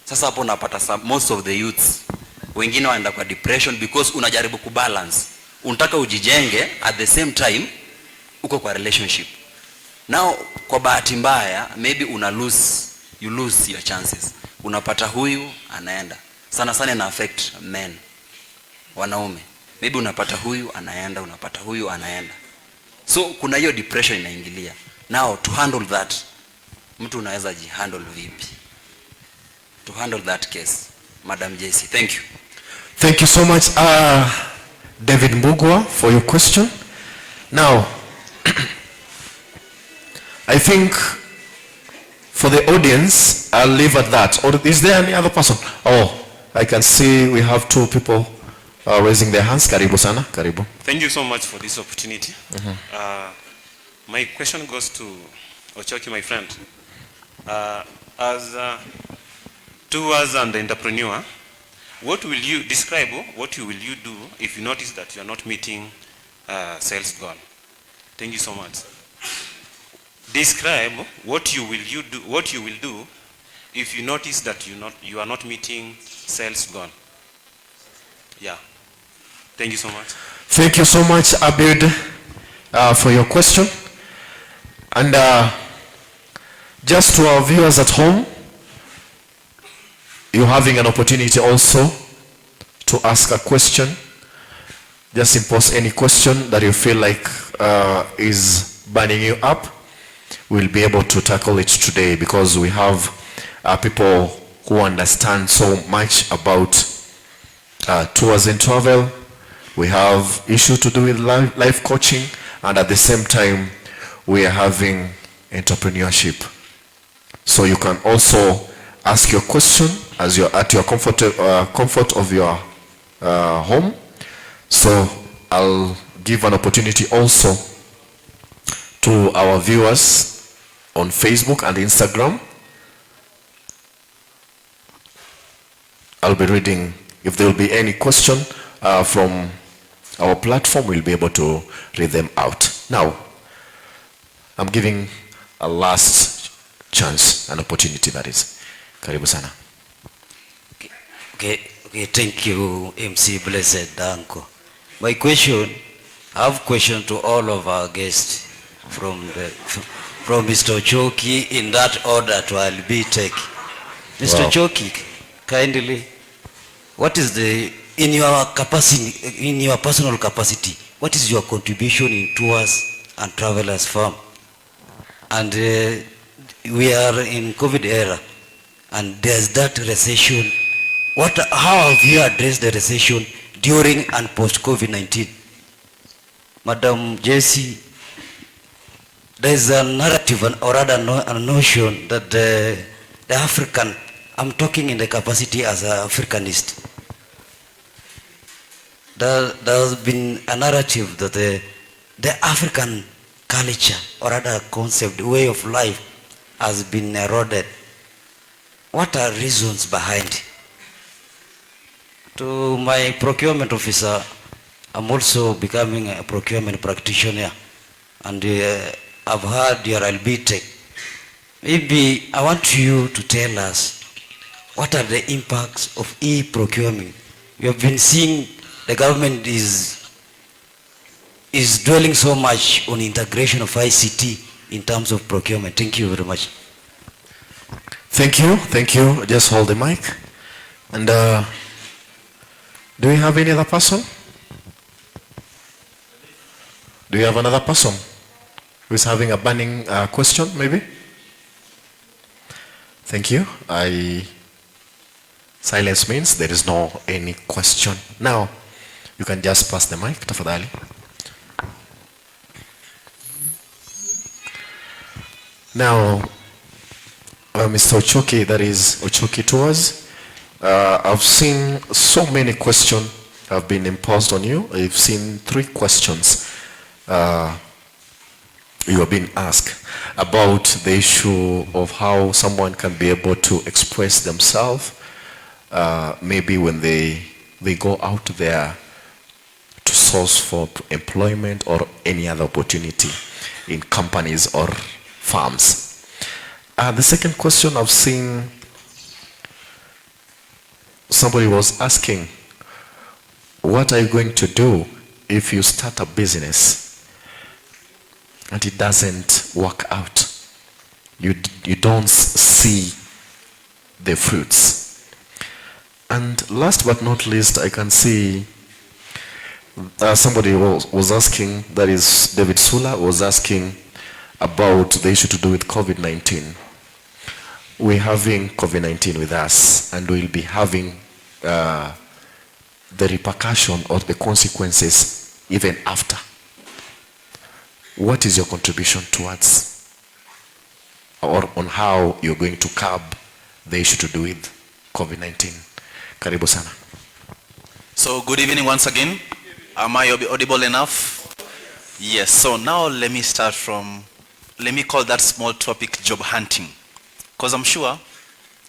Sasa hapo unapata most of the youths wengine waenda kwa depression because unajaribu kubalance. Unataka ujijenge at the same time uko kwa relationship. Now kwa bahati mbaya maybe you lose your chances. Unapata huyu anaenda. Sana sana ina affect men, wanaume. Maybe unapata huyu anaenda, unapata huyu anaenda. So kuna hiyo depression inaingilia. Now to handle that, mtu unaweza handle vipi? To handle that case, Madam Jessie. Thank you. Thank you so much, David Mbugua, for your question. Now, I think for the audience, I'll leave at that. Or is there any other person? Oh, I can see we have two people raising their hands. Karibu sana, karibu. Thank you so much for this opportunity. My question goes to Ochoki, my friend. As an entrepreneur, what will you describe? What will you do if you notice that you are not meeting sales goal? Thank you so much. Describe what you will do if you notice that you are not meeting sales goal. Yeah. Thank you so much. Thank you so much, Abid, for your question. And just to our viewers at home, you're having an opportunity also to ask a question. Just impose any question that you feel like is burning you up. We'll be able to tackle it today because we have people who understand so much about tours and travel. We have issues to do with life coaching, and at the same time we are having entrepreneurship. So you can also ask your question as you're at your comfort of your home. So I'll give an opportunity also to our viewers on Facebook and Instagram. I'll be reading. If there will be any question from our platform, we'll be able to read them out. Now, I'm giving a last chance, an opportunity that is. Karibu sana. Okay, thank you, MC Blessed Uncle. My question, I have question to all of our guests from Mr. Choki in that order to I'll be taking. Mr. Wow. Choki, kindly, what is in your capacity, in your personal capacity, what is your contribution in tours and travelers firm? And we are in COVID era, and there's that recession. How have you addressed the recession during and post COVID-19? Madam Jessie, there's a narrative or rather a notion that the African, I'm talking in the capacity as an Africanist. There has been a narrative that the African culture or other concept, way of life has been eroded. What are reasons behind? To my procurement officer, I'm also becoming a procurement practitioner, and I've heard your LB-Tech. Maybe I want you to tell us what are the impacts of e-procurement. We have been seeing the government is dwelling so much on integration of ICT in terms of procurement. Thank you very much. Thank you. Just hold the mic. And do we have any other person? Do you have another person who is having a burning question, maybe? Thank you. Silence means there is no any question. Now, you can just pass the mic, tafadhali. Now, Mr. Ochoki, that is Ochoki Tours. I've seen so many questions have been imposed on you. I've seen 3 questions you have been asked about the issue of how someone can be able to express themselves, maybe when they go out there to source for employment or any other opportunity in companies or firms. The second question I've seen, somebody was asking, what are you going to do if you start a business and it doesn't work out? You don't see the fruits. And last but not least, I can see somebody was asking, that is David Sula, was asking about the issue to do with COVID-19. We're having COVID-19 with us, and we'll be having the repercussion or the consequences even after. What is your contribution towards or on how you're going to curb the issue to do with COVID-19? Karibu sana. So good evening once again. Am I audible enough? Yes. So now let me start from, let me call that small topic job hunting. Because I'm sure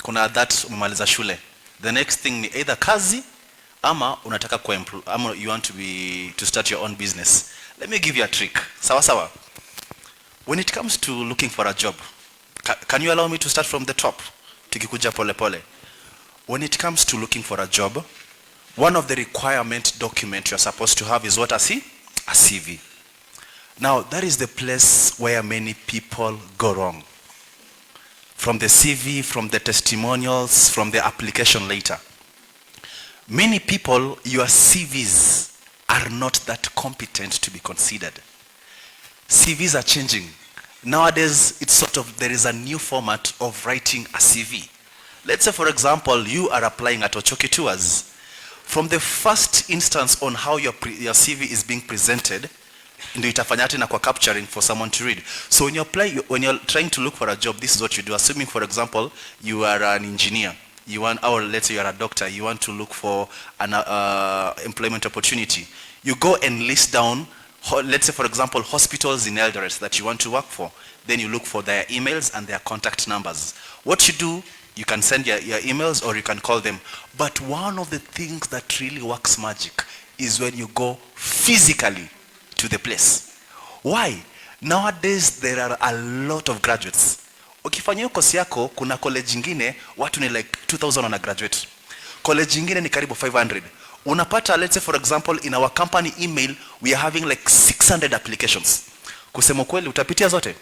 kuna that umemaliza shule. The next thing ni either kazi ama unataka ama you want to start your own business. Let me give you a trick. Sawa sawa. When it comes to looking for a job, can you allow me to start from the top? Tukikuja pole pole. When it comes to looking for a job, one of the requirement document you're supposed to have is what? A CV. Now, that is the place where many people go wrong. From the CV, from the testimonials, from the application later. Many people, your CVs are not that competent to be considered. CVs are changing. Nowadays, it's sort of, there is a new format of writing a CV. Let's say, for example, you are applying at Ochoki Tours. From the first instance on how your CV is being presented, ndio itafanya tena kwa capturing for someone to read. So when you're trying to look for a job, this is what you do. Assuming, for example, you are an engineer, you want, or let's say you are a doctor, you want to look for an employment opportunity. You go and list down, let's say, for example, hospitals in Eldoret that you want to work for. Then you look for their emails and their contact numbers. What you do, you can send your emails or you can call them. But one of the things that really works magic is when you go physically to the place. Why? Nowadays there are a lot of graduates. Ukifanya hiyo kosi yako, kuna college ingine watu ni like 2000 wana graduate. College ingine ni karibu 500. Unapata, let's say for example, in our company email we are having like 600 applications. Kusema kweli utapitia zote?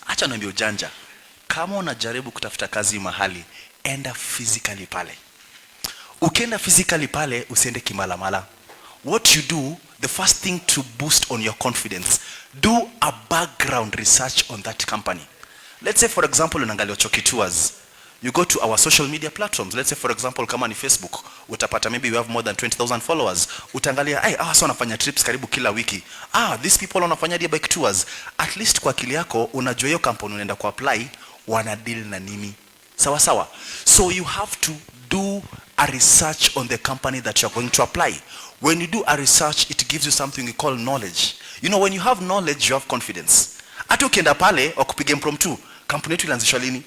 Acha niambie ujanja. Kama unajaribu kutafuta kazi mahali, enda physically pale. Ukienda physically pale, usiende kimalamala. What you do, the first thing to boost on your confidence, do a background research on that company. Let's say for example, unaangalia Ochoki Tours. You go to our social media platforms. Let's say for example, kama ni Facebook, utapata maybe we have more than 20,000 followers. Utaangalia, so wanafanya trips karibu kila wiki. These people wanafanya bike tours. At least kwa akili yako, unajua hiyo kampuni unaenda ku apply, wana deal na nini. Sawa sawa. So you have to do a research on the company that you're going to apply. When you do a research, it gives you something we call knowledge. You know, when you have knowledge, you have confidence. Hata ukienda pale, wakupige impromptu, kampuni yetu ilianzishwa lini?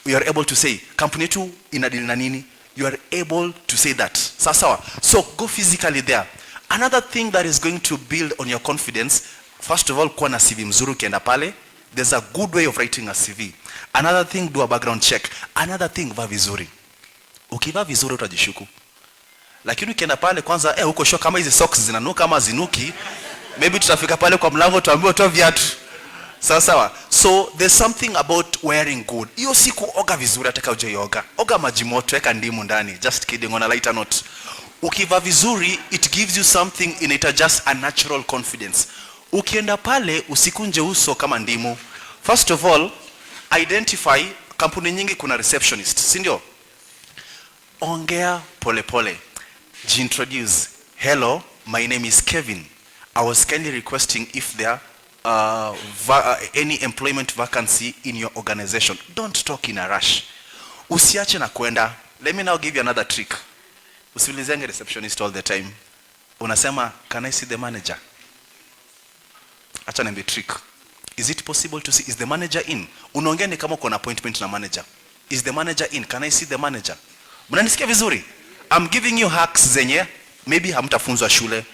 We are able to say, kampuni yetu ina deal na nini? you are able to say that. Sawa. So go physically there. Another thing that is going to build on your confidence, first of all, kuwa na CV mzuri ukienda pale. There's a good way of writing a CV. Another thing, do a background check. Another thing, vaa vizuri. Ukivaa vizuri utajishuku. Lakini ukienda pale kwanza, uko sure kama hizi socks zinanuka ama zinuki, maybe tutafika pale kwa mlango tuambiwe toa viatu. Sawa. So there's something about wearing good. Hiyo siku oga vizuri ataka uje yoga. Oga maji moto, weka ndimu ndani. Just kidding, on a lighter note. Ukivaa vizuri, it gives you something in it, just a natural confidence. Ukienda pale usikunje uso kama ndimu. First of all, identify, kampuni nyingi kuna receptionist, si ndio? Ongea pole pole. Introduce. Hello, my name is Kevin. I was kindly requesting if there any employment vacancy in your organization. Don't talk in a rush. Usiache na kwenda. Let me now give you another trick. Usiulizenge receptionist all the time. Unasema, can I see the manager? Acha niambie trick. Is it possible to see? Is the manager in? Unaongea ni kama uko na appointment na manager. Is the manager in? Can I see the manager? Mnanisikia vizuri? I'm giving you hacks zenye maybe hamtafunzwa shule.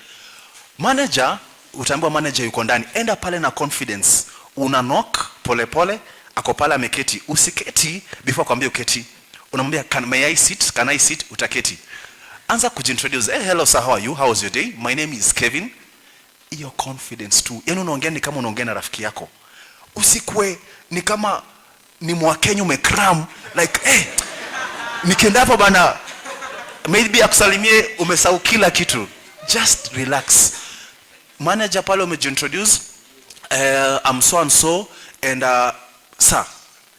Manager, utaambiwa manager yuko ndani. Enda pale na confidence. Una knock pole pole, ako pale ameketi. Usiketi before kwambia uketi. Unamwambia, may I sit? Can I sit? Utaketi. Anza kujintroduce. Hey, hello sir, how are you? How was your day? My name is Kevin. Your confidence too. Yaani unaongea ni kama unaongea na rafiki yako. Usikwe ni kama ni Mwakenya umekram like nikienda hapo bana maybe akusalimie umesahau kila kitu. Just relax. Manager pale umejintroduce, I'm so and so and sir,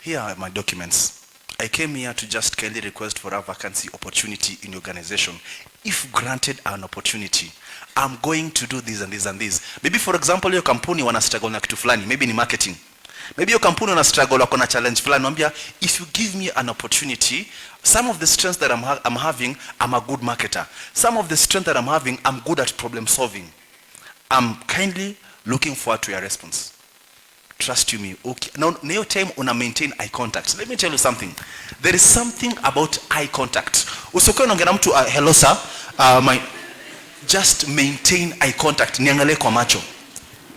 here are my documents. I came here to just kindly request for a vacancy opportunity in the organization. If granted an opportunity, I'm going to do this and this and this. Maybe for example, your company wana struggle na kitu fulani, maybe ni marketing. Maybe your company wana struggle wako na challenge fulani, wambia, if you give me an opportunity, some of the strengths that I'm having, I'm a good marketer. Some of the strengths that I'm having, I'm good at problem solving. I'm kindly looking forward to your response. Trust you me. Okay. Now, near time una maintain eye contact. Let me tell you something. There is something about eye contact. Usiku unaongea na mtu, hello sir, just maintain eye contact. Niangalie kwa macho.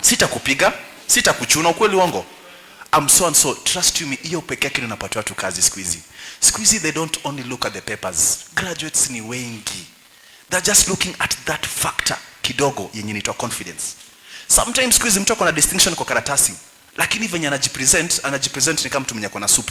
Sitakupiga, sitakuchuna, ukweli uongo. I'm so and so. Trust you me. Hiyo pekee yake unapata watu kazi siku hizi. Siku hizi they don't only look at the papers. Graduates ni wengi. They're just looking at that factor kidogo yenye inaitwa confidence. Sometimes siku hizi mtu ako na distinction kwa karatasi, lakini venye anajipresent ni kama mtu mwenye ako na soup.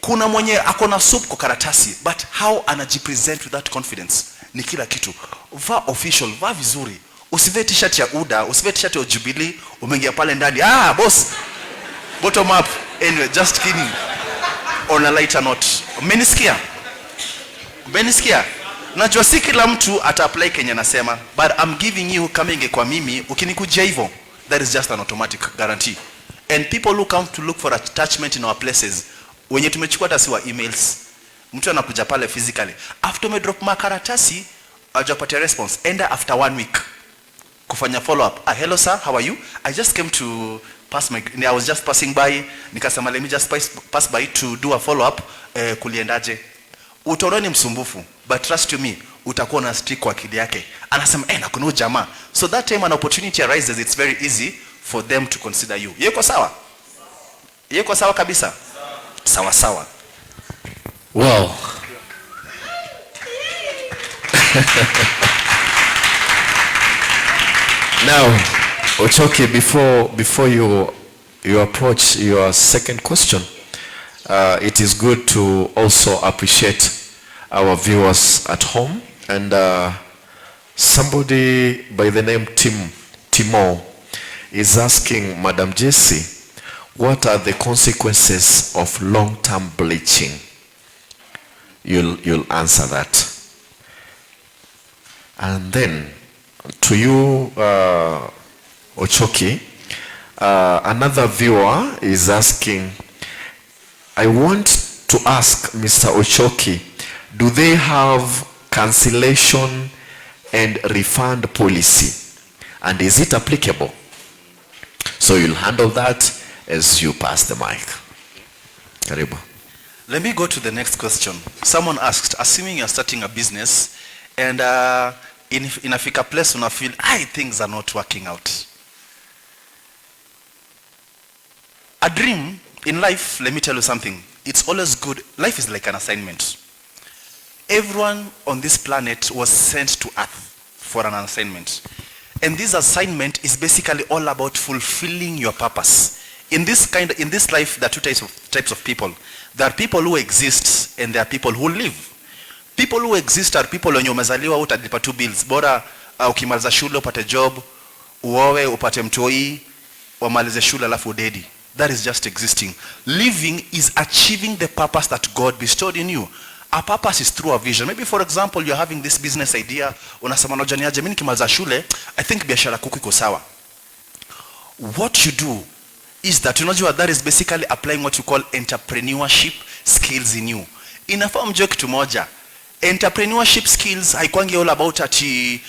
Kuna mwenye ako na soup kwa karatasi, but how anajipresent with that confidence ni kila kitu. Vaa official, vaa vizuri. Usivae t-shirt ya UDA, usivae t-shirt ya Jubilee, umeingia pale ndani, boss, bottom up. Anyway, just kidding. On a lighter note. Umenisikia? Najua si kila mtu ata-apply Kenya nasema, but I'm giving you, kama ingekuwa mimi, ukinikujia hivyo, that is just an automatic guarantee. And people who come to look for attachment in our places, wenye tumechukua hata si wa emails, mtu anakuja pale physically. After me drop makaratasi, ajapatia response. Enda after 1 week. Kufanya follow up. Hello sir, how are you? I just came to pass I was just passing by. Nikasema let me just pass by to do a follow up. Kuliendaje? Utaona ni msumbufu, but trust you me, utakuwa na stick kwa akili yake. Anasema na kuna jamaa. So that time an opportunity arises, it's very easy for them to consider you. Yeko sawa? Yeko sawa kabisa? Sawa sawa. Wow. Now, Ochoki, before you approach your second question, it is good to also appreciate our viewers at home, and somebody by the name Timo is asking Madam Jessie, what are the consequences of long-term bleaching? You'll answer that. And then to you, Ochoki, another viewer is asking, I want to ask Mr. Ochoki, do they have cancellation and refund policy? And is it applicable? So you'll handle that as you pass the mic. Karibu. Let me go to the next question. Someone asked, assuming you're starting a business and inafika place una feel, things are not working out. A dream in life, let me tell you something. It's always good. Life is like an assignment. Everyone on this planet was sent to earth for an assignment. And this assignment is basically all about fulfilling your purpose. In this life, there are two types of people. There are people who exist and there are people who live. People who exist are people wenye umezaliwa utalipa 2 bills. Bora ukimaliza shule upate job, uowe upate mtoi, umalize shule alafu udedi. That is just existing. Living is achieving the purpose that God bestowed in you. Our purpose is through a vision. Maybe for example, you're having this business idea. Unasema nojaniaje mimi nikimaliza shule, I think biashara kuku iko sawa. What you do is that that is basically applying what you call entrepreneurship skills in you. Inafaa mjue kitu moja. Entrepreneurship skills haikwangi all about ati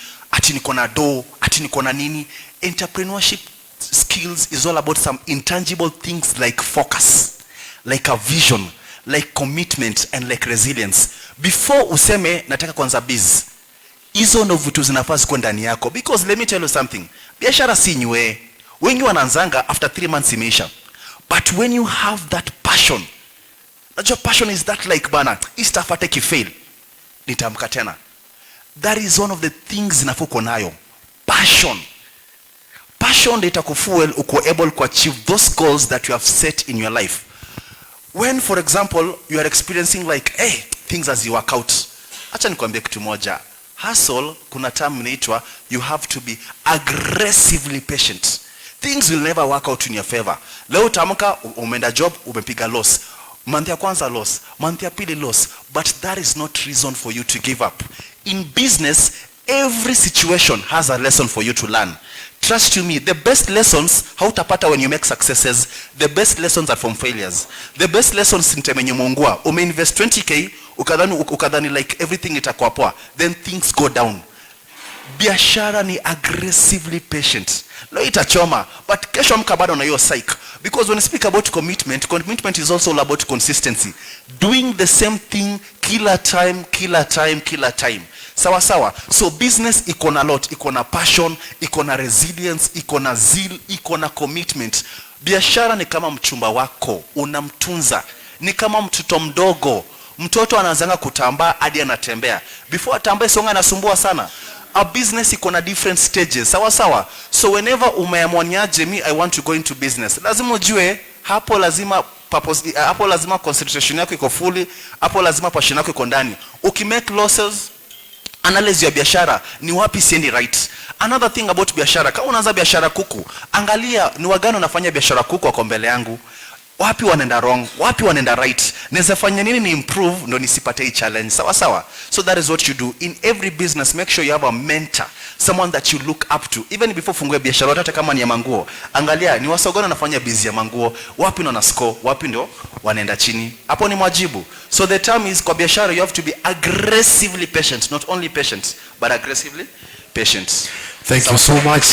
niko na do, ati niko na nini. Entrepreneurship skills is all about some intangible things like focus, like a vision, like commitment and like resilience. Before useme nataka kwanza biz, hizo ndo vitu zinafaa ziko ndani yako. Because let me tell you something, biashara si nywe. Wengi wanaanzanga after 3 months imeisha. But when you have that passion, your passion is that like bana, istafate kifail, nitamka tena. That is one of the things zinafaa uko nayo. Passion. Passion itakufuel uko able to achieve those goals that you have set in your life. When for example you are experiencing like things as you work out, acha nikwambie kitu moja. Hustle kuna term inaitwa you have to be aggressively patient. Things will never work out in your favor. Leo utaamka umeenda job umepiga loss. Month ya kwanza loss, month ya pili loss, but that is not reason for you to give up. In business, every situation has a lesson for you to learn. Trust you me, the best lessons hautapata when you make successes. The best lessons are from failures. The best lessons in temenye muungua. Umeinvest 20k, ukadhani like everything itakuwa poa. Then things go down. Biashara ni aggressively patient. Leo itachoma, but kesho amka bado na hiyo psych. Because when you speak about commitment is also all about consistency. Doing the same thing kila time. Sawa sawa. So business iko na lot, iko na passion, iko na resilience, iko na zeal, iko na commitment. Biashara ni kama mchumba wako, unamtunza. Ni kama mtoto mdogo. Mtoto anaanza kutambaa hadi anatembea. Before atambae songa anasumbua sana. A business iko na different stages. Sawa sawa. So whenever umeamwaniaje me I want to go into business, lazima ujue hapo lazima purpose, hapo lazima concentration yako iko fully, hapo lazima passion yako iko ndani. Ukimake losses, analyze ya biashara ni wapi siendi right. Another thing about biashara, kama unaanza biashara kuku, angalia ni wagani unafanya biashara kuku wako mbele yangu. Wapi wanaenda wrong, wapi wanaenda right. Naweza fanya nini ni improve ndo nisipate hii challenge. Sawa sawa. So that is what you do in every business. Make sure you have a mentor, someone that you look up to. Even before fungue biashara hata kama ni ya manguo, angalia ni wasogona nafanya busy ya manguo, wapi ndo na score, wapi ndo wanaenda chini. Hapo ni mwajibu. So the term is kwa biashara you have to be aggressively patient, not only patient but aggressively patient. Thank you so much.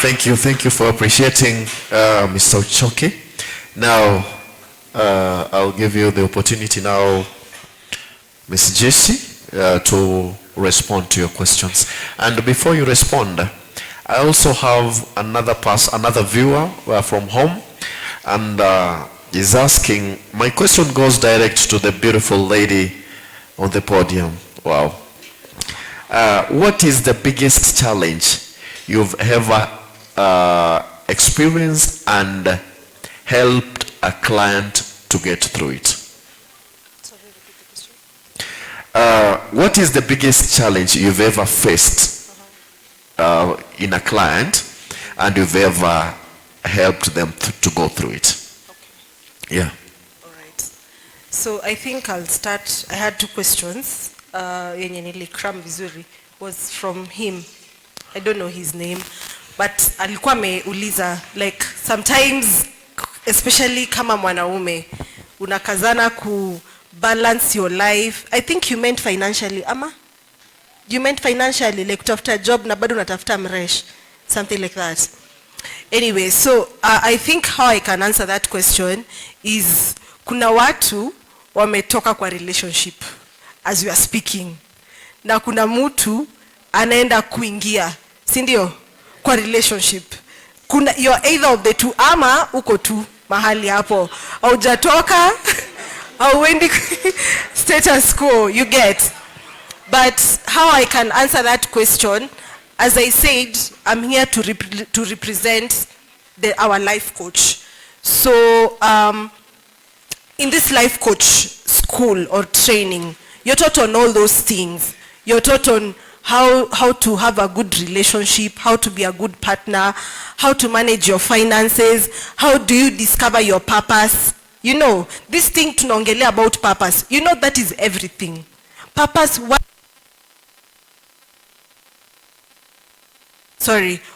Thank you for appreciating Mr. Ochoki. Now, I'll give you the opportunity now, Ms. Jessie, to respond to your questions. And before you respond, I also have another viewer from home, and is asking, my question goes direct to the beautiful lady on the podium. Wow. What is the biggest challenge you've ever experienced and helped a client to get through it? What is the biggest challenge you've ever faced in a client and you've ever helped them to go through it? Okay. Yeah. All right. So I think I'll start. I had 2 questions. Yenye nilikram vizuri was from him. I don't know his name. But alikuwa ameuliza like sometimes especially kama mwanaume unakazana ku balance your life. I think you meant financially ama? You meant financially like kutafuta job na bado unatafuta mresh, something like that. Anyway, so I think how I can answer that question is kuna watu wametoka kwa relationship as we are speaking. Na kuna mtu anaenda kuingia, si ndio? Kwa relationship. Kuna you're either of the two ama uko tu mahali hapo. Haujatoka au wendi status quo, you get. But how I can answer that question, as I said, I'm here to represent our life coach. So in this life coach school or training, you're taught on all those things. You're taught on how to have a good relationship, how to be a good partner, how to manage your finances, how do you discover your purpose. You know, this thing tunaongelea about purpose, you know that is everything. Purpose,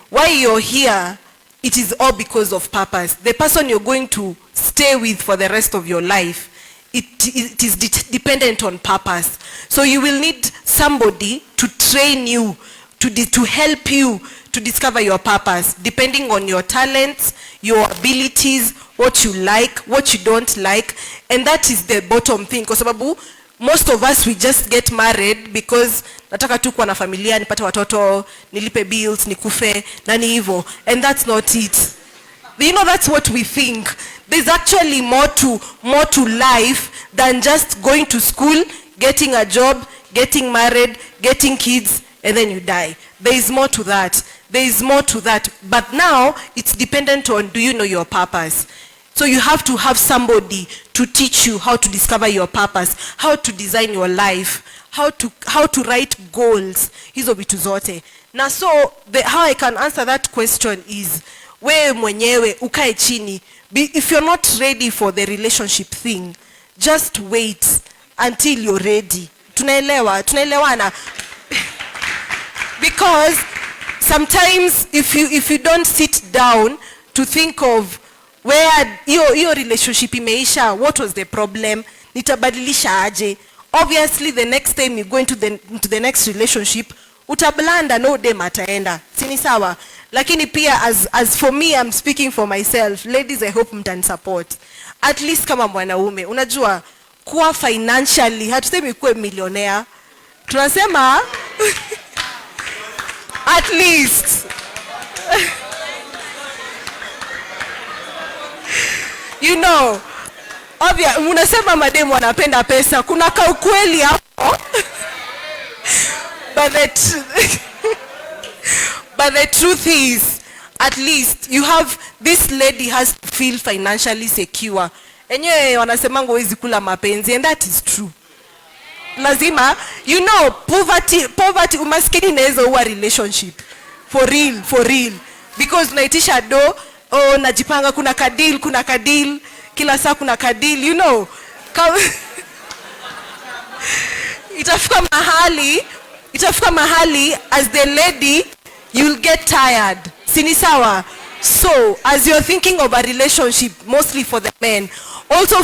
why you're here, it is all because of purpose. The person you're going to stay with for the rest of your life, it is dependent on purpose. So you will need somebody to train you, to help you to discover your purpose, depending on your talents, your abilities, what you like, what you don't like. And that is the bottom thing. Kwa sababu most of us, we just get married because nataka tu kuwa na familia, nipate watoto, nilipe bills, nikufe, na ni hivyo. And that's not it. You know, that's what we think. There's actually more to life than just going to school, getting a job, getting married, getting kids, and then you die. There is more to that. There is more to that. But now, it's dependent on, do you know your purpose? So you have to have somebody to teach you how to discover your purpose, how to design your life, how to write goals. Hizo vitu zote. Na so, how I can answer that question is, wewe mwenyewe ukae chini. If you're not ready for the relationship thing, just wait until you're ready. Tunaelewana. Because sometimes if you don't sit down to think of where your relationship imeisha, what was the problem, nitabadilisha aje. Obviously the next time you go into the next relationship, utablanda no dem ataenda. Sini sawa. Lakini pia as for me, I'm speaking for myself. Ladies, I hope mtani support. At least kama mwanaume, unajua kuwa financially, hatusemi kuwe millionaire. Tunasema at least you know, unasema mademu wanapenda pesa, kuna kaukweli hapo. But the truth is, at least you have, this lady has to feel financially secure. Enyewe wanasemanga huwezi kula mapenzi, and that is true. Lazima, you know, poverty, umaskini inaweza uwa relationship. For real. Because unaitisha do, najipanga kuna kadil, kila saa kuna kadil, you know. Itafika mahali, as the lady, you'll get tired. Sini sawa? So, as you're thinking of a relationship, mostly for the men, also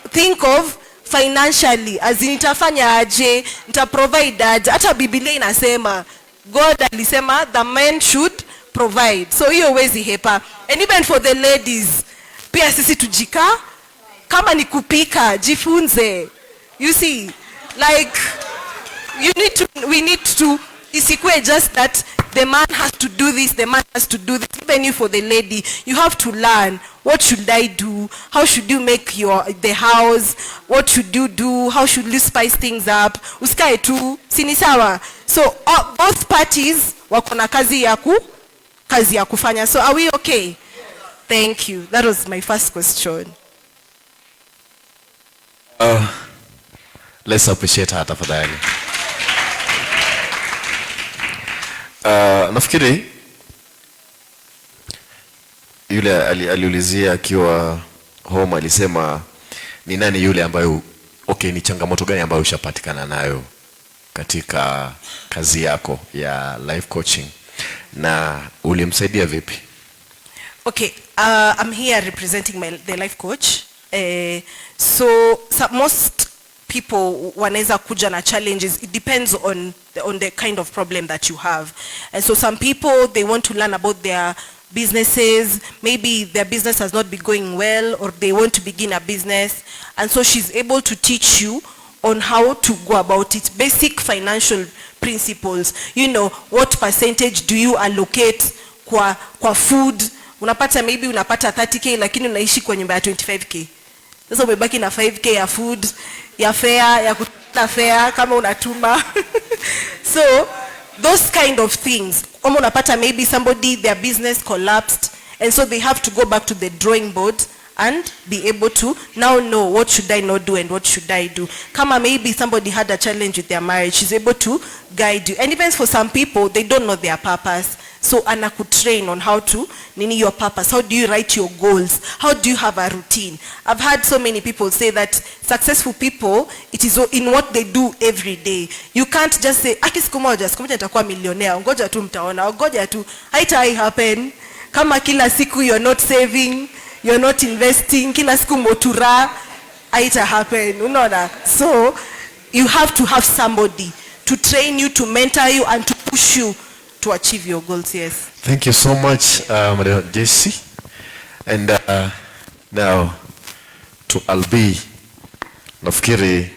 think of financially, as in nitafanya aje, nitaprovide aje. Hata Biblia inasema, God alisema, the man should provide. So, hiyo huwezi hepa. And even for the ladies, pia sisi tujika, kama ni kupika, jifunze. You see, like, we need to, isikwe just that the man has to do this, the man has to do this. Even you, for the lady, you have to learn, what should I do? How should you make the house? What should you do? How should you spice things up? Usikae tu, sini sawa? So both parties wako na kazi ya kufanya. So are we okay? Thank you. That was my first question. Let's appreciate her tafadhali. Nafikiri yule aliulizia akiwa home, alisema ni nani yule ambayo, okay, ni changamoto gani ambayo ushapatikana nayo katika kazi yako ya life coaching na ulimsaidia vipi? Okay, I'm here representing the life coach. So most people wanaweza kuja na challenges. It depends on the kind of problem that you have. And so some people, they want to learn about their businesses, maybe their business has not been going well or they want to begin a business, and so she's able to teach you on how to go about it, basic financial principles. You know, what percentage do you allocate kwa food? Unapata maybe unapata 30k lakini unaishi kwa nyumba ya 25k. Sasa umebaki na 5k ya food, ya fare, ya kuta fare kama unatuma. So those kind of things. Kama unapata maybe somebody, their business collapsed, and so they have to go back to the drawing board and be able to now know what should I not do and what should I do. Kama maybe somebody had a challenge with their marriage, she's able to guide you. And even for some people, they don't know their purpose. So anakutrain on how to nini your purpose. How do you write your goals? How do you have a routine? I've had so many people say that successful people, it is in what they do every day. You can't just say, aki siku moja nitakuwa millionaire, ngoja tu mtaona, ngoja tu, haitai happen. Kama kila siku you're not saving, you're not investing, kila siku motura, haita happen, unaona? So you have to have somebody to train you, to mentor you, and to push you to achieve your goals. Yes. Thank you so much, Madam Jessie. And now to Albi. Nafikiri,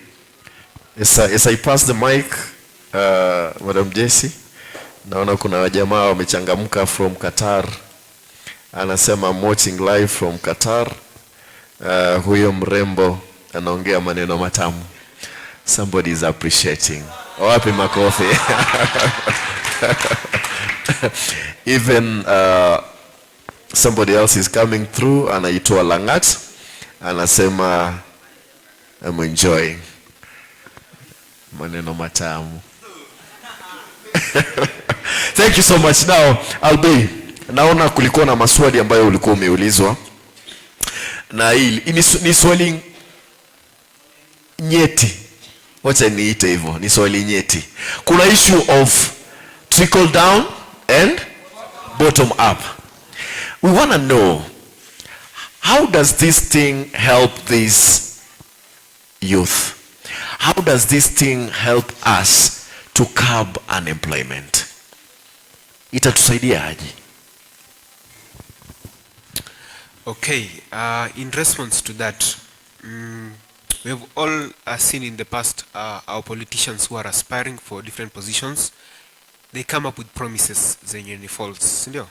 as I pass the mic, Madam Jessie, naona kuna wajamaa wamechangamka from Qatar. Anasema I'm watching live from Qatar. Huyo mrembo anaongea maneno matamu. Somebody is appreciating. Wapi makofi. Even somebody else is coming through, anaitwa Langat, anasema I'm enjoying. Maneno matamu. Thank you so much. Now, Albi, naona kulikuwa na maswali ambayo ulikuwa umeulizwa. Na hili ni swali nyeti. Wacha niite hivyo, ni swali nyeti. Kuna issue of trickle down and bottom up. We want to know, how does this thing help this youth? How does this thing help us to curb unemployment? Itatusaidia aje? Okay, in response to that, we have all seen in the past our politicians who are aspiring for different positions. They come up with promises zenye ni false, ndio?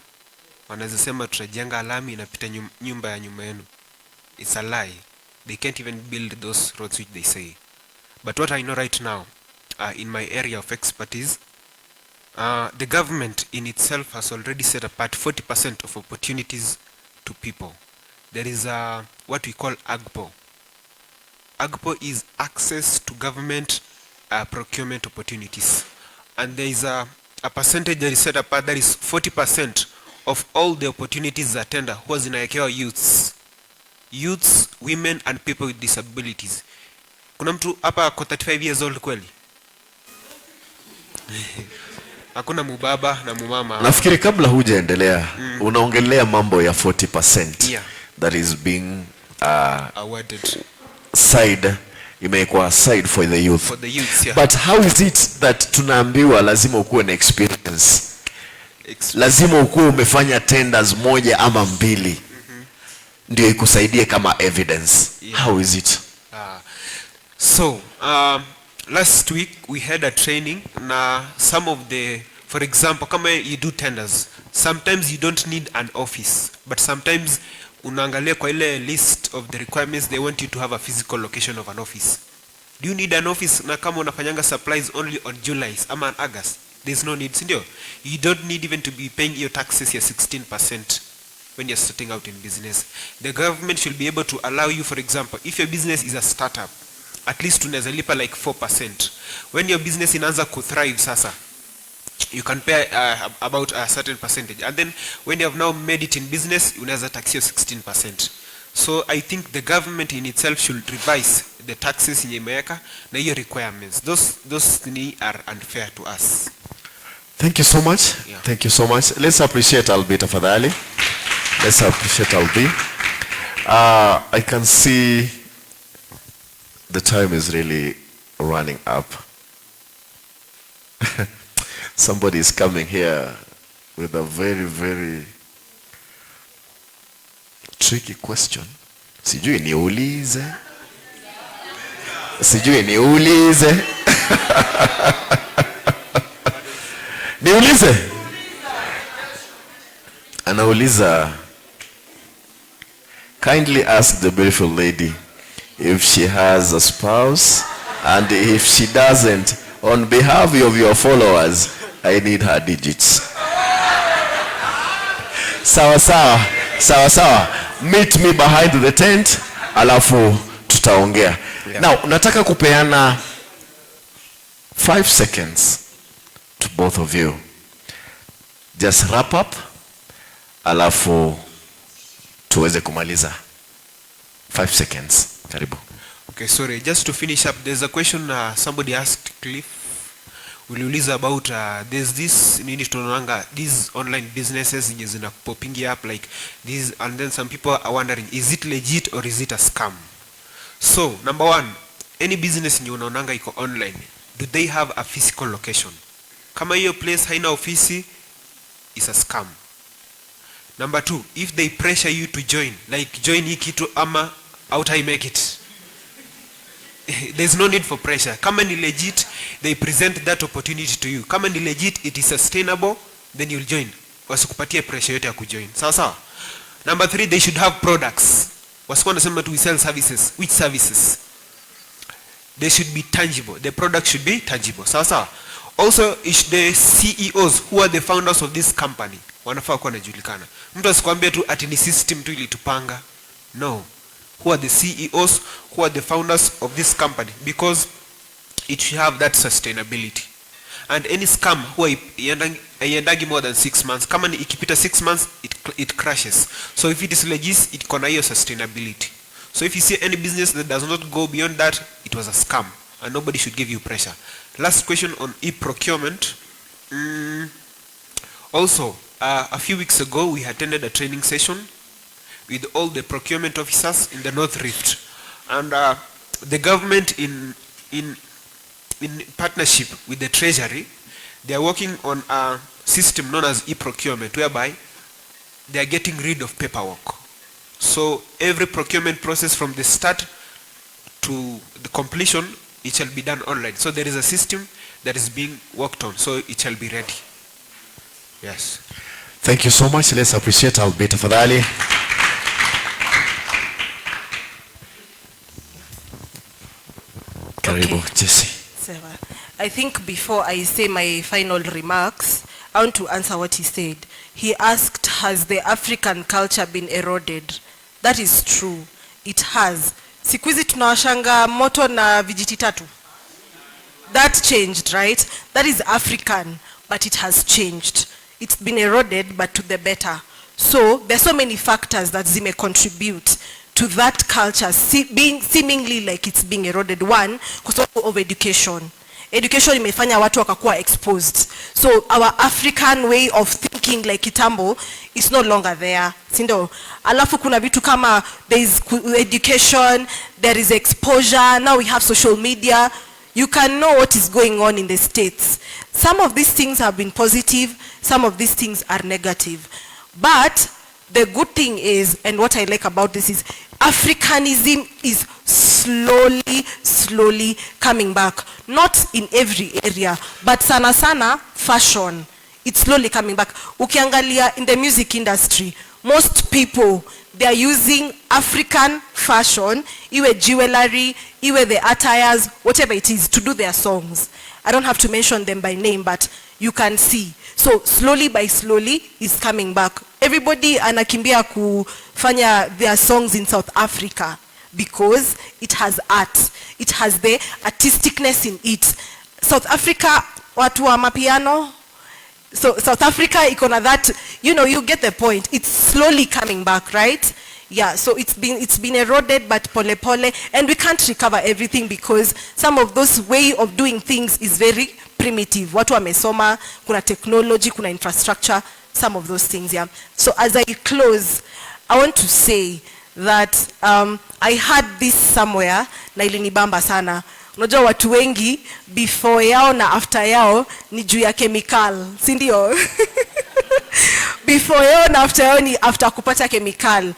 Wanaweza sema tutajenga lami inapita nyumba ya nyuma yenu. It's a lie. They can't even build those roads which they say. But what I know right now, in my area of expertise, the government in itself has already set apart 40% of opportunities to people. There is what we call AGPO. AGPO is access to government procurement opportunities. And there is a percentage that is set apart, that is 40% of all the opportunities that tender huwa zinawekewa youths, women and people with disabilities. Kuna mtu hapa ako 35 years old kweli? Hakuna mubaba na mumama. Nafikiri kabla hujaendelea, unaongelea mambo ya 40%. Yeah. That is being awarded. Side, imekuwa side for the youth. For the youths, yeah. But how is it that tunaambiwa lazima ukuwe na experience? Lazima ukuwe umefanya tenders moja ama mbili. Ndio ikusaidie kama evidence. Yeah. How is it? Last week we had a training na some of the, for example, kama you do tenders, sometimes you don't need an office, but sometimes unaangalia kwa ile list of the requirements, they want you to have a physical location of an office. Do you need an office na kama unafanyanga supplies only on July ama on August? There's no need, sindio? You don't need even to be paying your taxes your 16% when you're starting out in business. The government should be able to allow you, for example, if your business is a startup, at least unaweza lipa like 4%. When your business inaanza kuthrive sasa, you can pay about a certain percentage. And then when you have now made it in business, unaweza taxio 16%. So I think the government in itself should revise the taxes yenye imeweka na hiyo requirements. Those are unfair to us. Thank you so much. Yeah. Thank you so much. Let's appreciate Albi tafadhali. Let's appreciate Albi. I can see the time is really running up. Somebody is coming here with a very, very tricky question. Sijui niulize. Niulize. Anauliza, kindly ask the beautiful lady if she has a spouse, and if she doesn't, on behalf of your followers, I need her digits. Sawa. Meet me behind the tent, alafu tutaongea. Now, nataka kupeana 5 seconds to both of you. Just wrap up, alafu tuweze kumaliza. 5 seconds. Karibu. Okay, sorry. Just to finish up, there's a question somebody asked Cliff. Uliuliza about there's this these online businesses zina popping up like these, and then some people are wondering, is it legit or is it a scam? So number one, any business yenye unaonanga iko online, do they have a physical location? Kama hiyo place haina ofisi, is a scam. Number two, if they pressure you to join, like join hii kitu ama out I make it, there's no need for pressure. Kama ni legit, they present that opportunity to you. Kama ni legit, it is sustainable, then you'll join. Wasikupatie pressure yote ya kujoin. Sawa. Number three, they should have products. Wasikuwa nasema we sell services. Which services? They should be tangible. The product should be tangible. Sawa. Also, the CEOs, who are the founders of this company, wanafaa kuwa wanajulikana. Mtu asikwambie tu ati ni system tu ilitupanga. No. Who are the CEOs, who are the founders of this company, because it should have that sustainability. And any scam who iendagi more than 6 months, kama ni ikipita 6 months, it crashes. So if it is legit, it kona hiyo sustainability. So if you see any business that does not go beyond that, it was a scam, and nobody should give you pressure. Last question on e-procurement. Also, a few weeks ago, we attended a training session with all the procurement officers in the North Rift, and the government in partnership with the Treasury, they are working on a system known as e-procurement, whereby they are getting rid of paperwork. So every procurement process from the start to the completion, it shall be done online. So there is a system that is being worked on, so it shall be ready. Yes. Thank you so much. Let's appreciate Albert tafadhali. Karibu, Jesse. I think before I say my final remarks, I want to answer what he said. He asked, has the African culture been eroded? That is true. It has. Siku hizi tunawashanga moto na vijiti tatu. That changed, right? That is African, but it has changed. It's been eroded, but to the better. So there's so many factors that may contribute to that culture being seemingly like it's being eroded. One, because of education. Education imefanya watu wakakuwa exposed. So our African way of thinking like kitambo is no longer there. Sindo. Alafu kuna vitu kama there is education, there is exposure, now we have social media. You can know what is going on in the States. Some of these things have been positive, some of these things are negative. But the good thing is, and what I like about this is, Africanism is slowly coming back. Not in every area, but sana fashion. It's slowly coming back. Ukiangalia in the music industry, most people, they are using African fashion, iwe jewelry, iwe the attires, whatever it is, to do their songs. I don't have to mention them by name, but you can see. So slowly by slowly, it's coming back. Everybody anakimbia kufanya their songs in South Africa because it has art. It has the artisticness in it. South Africa, watu wa mapiano. So South Africa, ikona that, you know, you get the point. It's slowly coming back, right? Yeah, so it's been eroded, but pole pole, and we can't recover everything because some of those way of doing things is very primitive. Watu wamesoma, kuna technology, kuna infrastructure, some of those things, yeah. So as I close, I want to say that I had this somewhere, na ilinibamba sana. Unajua watu wengi, before yao na after yao, ni juu ya chemical, si ndio? Before yao na after yao ni after kupata chemical.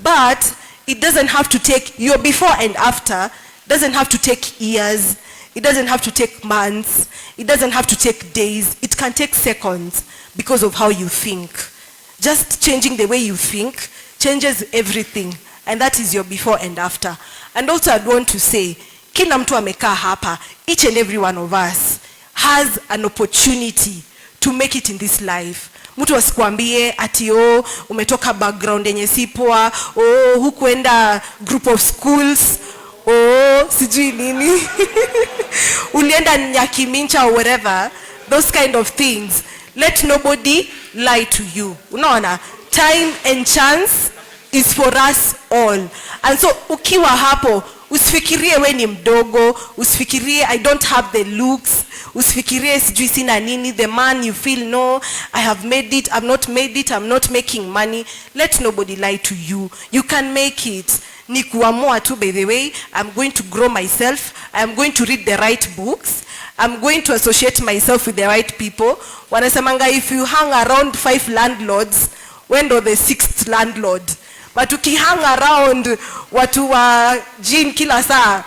But it doesn't have to take, your before and after doesn't have to take years, it doesn't have to take months, it doesn't have to take days, it can take seconds because of how you think. Just changing the way you think changes everything, and that is your before and after. And also I'd want to say, kila mtu amekaa hapa, each and every one of us has an opportunity to make it in this life. Mtu asikuambie ati umetoka background yenye si poa, hukuenda group of schools, sijui nini. Ulienda Nyakimincha or whatever, those kind of things. Let nobody lie to you. Unaona, time and chance is for us all. And so ukiwa hapo, usifikirie we ni mdogo, usifikirie I don't have the looks, usifikirie sijui sina nini, the man you feel no, I have made it, I've not made it, I'm not making money. Let nobody lie to you. You can make it. Ni kuamua tu, by the way, I'm going to grow myself, I'm going to read the right books, I'm going to associate myself with the right people. Wanasemanga if you hang around 5 landlords, when do the 6th landlord? But ukihang around watu wa gym kila saa,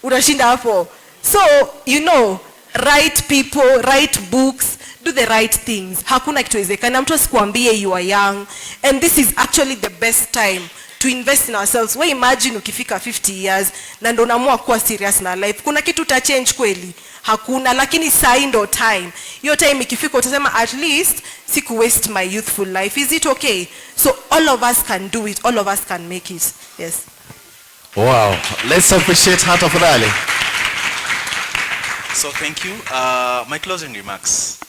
unashinda hapo. So, you know, right people, right books, do the right things. Hakuna kitu ezekana, mtu asikuambie you are young. And this is actually the best time to invest in ourselves. We imagine ukifika 50 years, na ndo unaamua kuwa serious na life. Kuna kitu uta change kweli? Hakuna, lakini saa hii ndo time. Hiyo time ikifika utasema at least siku waste my youthful life. Is it okay? So all of us can do it. All of us can make it. Yes. Wow. Let's appreciate Hata Fadhali. So thank you. My closing remarks.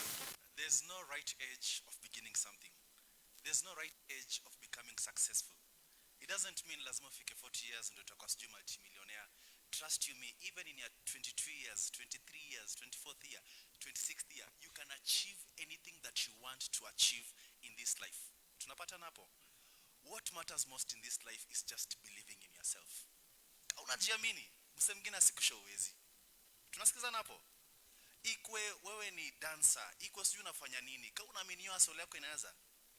There's no right age of beginning something. There's no right age of becoming successful. It doesn't mean lazima ufike 40 years ndio utakuwa sijui multimillionaire. Trust you me, even in your 22 years, 23 years, 24th year, 26th year, you can achieve anything that you want to achieve in this life. Tunapata napo. What matters most in this life is just believing in yourself. Unajiamini, mse mwingine asikushow uwezi. Tunasikiza napo. Ikwe wewe ni dancer, ikwe sijui unafanya nini, kama unaamini hiyo asili yako inaweza,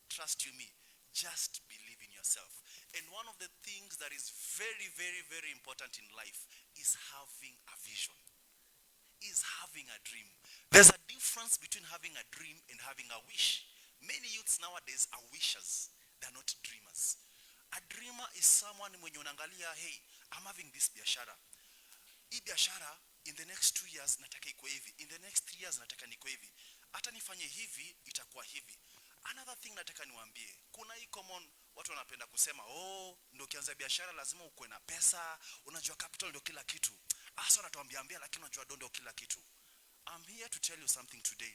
trust you me, just believe in yourself. And one of the things that is very, very, very important in life is having a vision, is having a dream. There's a difference between having a dream and having a wish. Many youths nowadays are wishers, they're not dreamers. A dreamer is someone mwenye unaangalia, hey, I'm having this biashara. Hii biashara in the next 2 years nataka ikuwe hivi, in the next 3 years nataka nikuwe hivi, hata nifanye hivi itakuwa hivi. Another thing nataka niwaambie, kuna hii common watu wanapenda kusema, ndio ukianza biashara lazima ukuwe na pesa, unajua capital ndio kila kitu. Sasa natuambiambia lakini unajua ndio kila kitu. I'm here to tell you something today.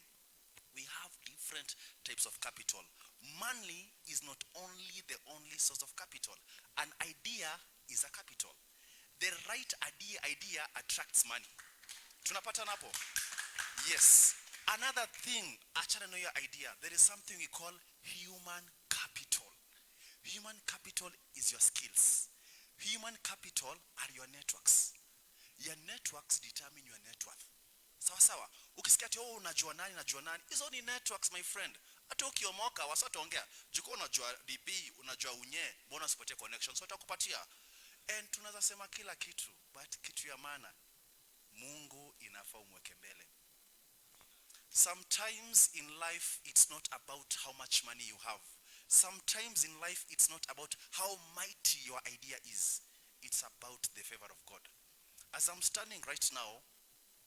We have different types of capital. Money is not only the only source of capital. An idea is a capital. The right idea attracts money. Tunapata napo? Yes. Another thing, achana na your idea, there is something we call human capital. Human capital is your skills. Human capital are your networks. Your networks determine your net worth. Sawa sawa. Ukisikia ati unajua nani, hizo ni networks my friend. Hata ukiomoka wasataongea. Juko unajua DB, unajua unye, mbona usipatie connections, watakupatia. And tunaweza sema kila kitu, but kitu ya maana Mungu inafaa umweke mbele. Sometimes in life it's not about how much money you have. Sometimes in life it's not about how mighty your idea is. It's about the favor of God. As I'm standing right now,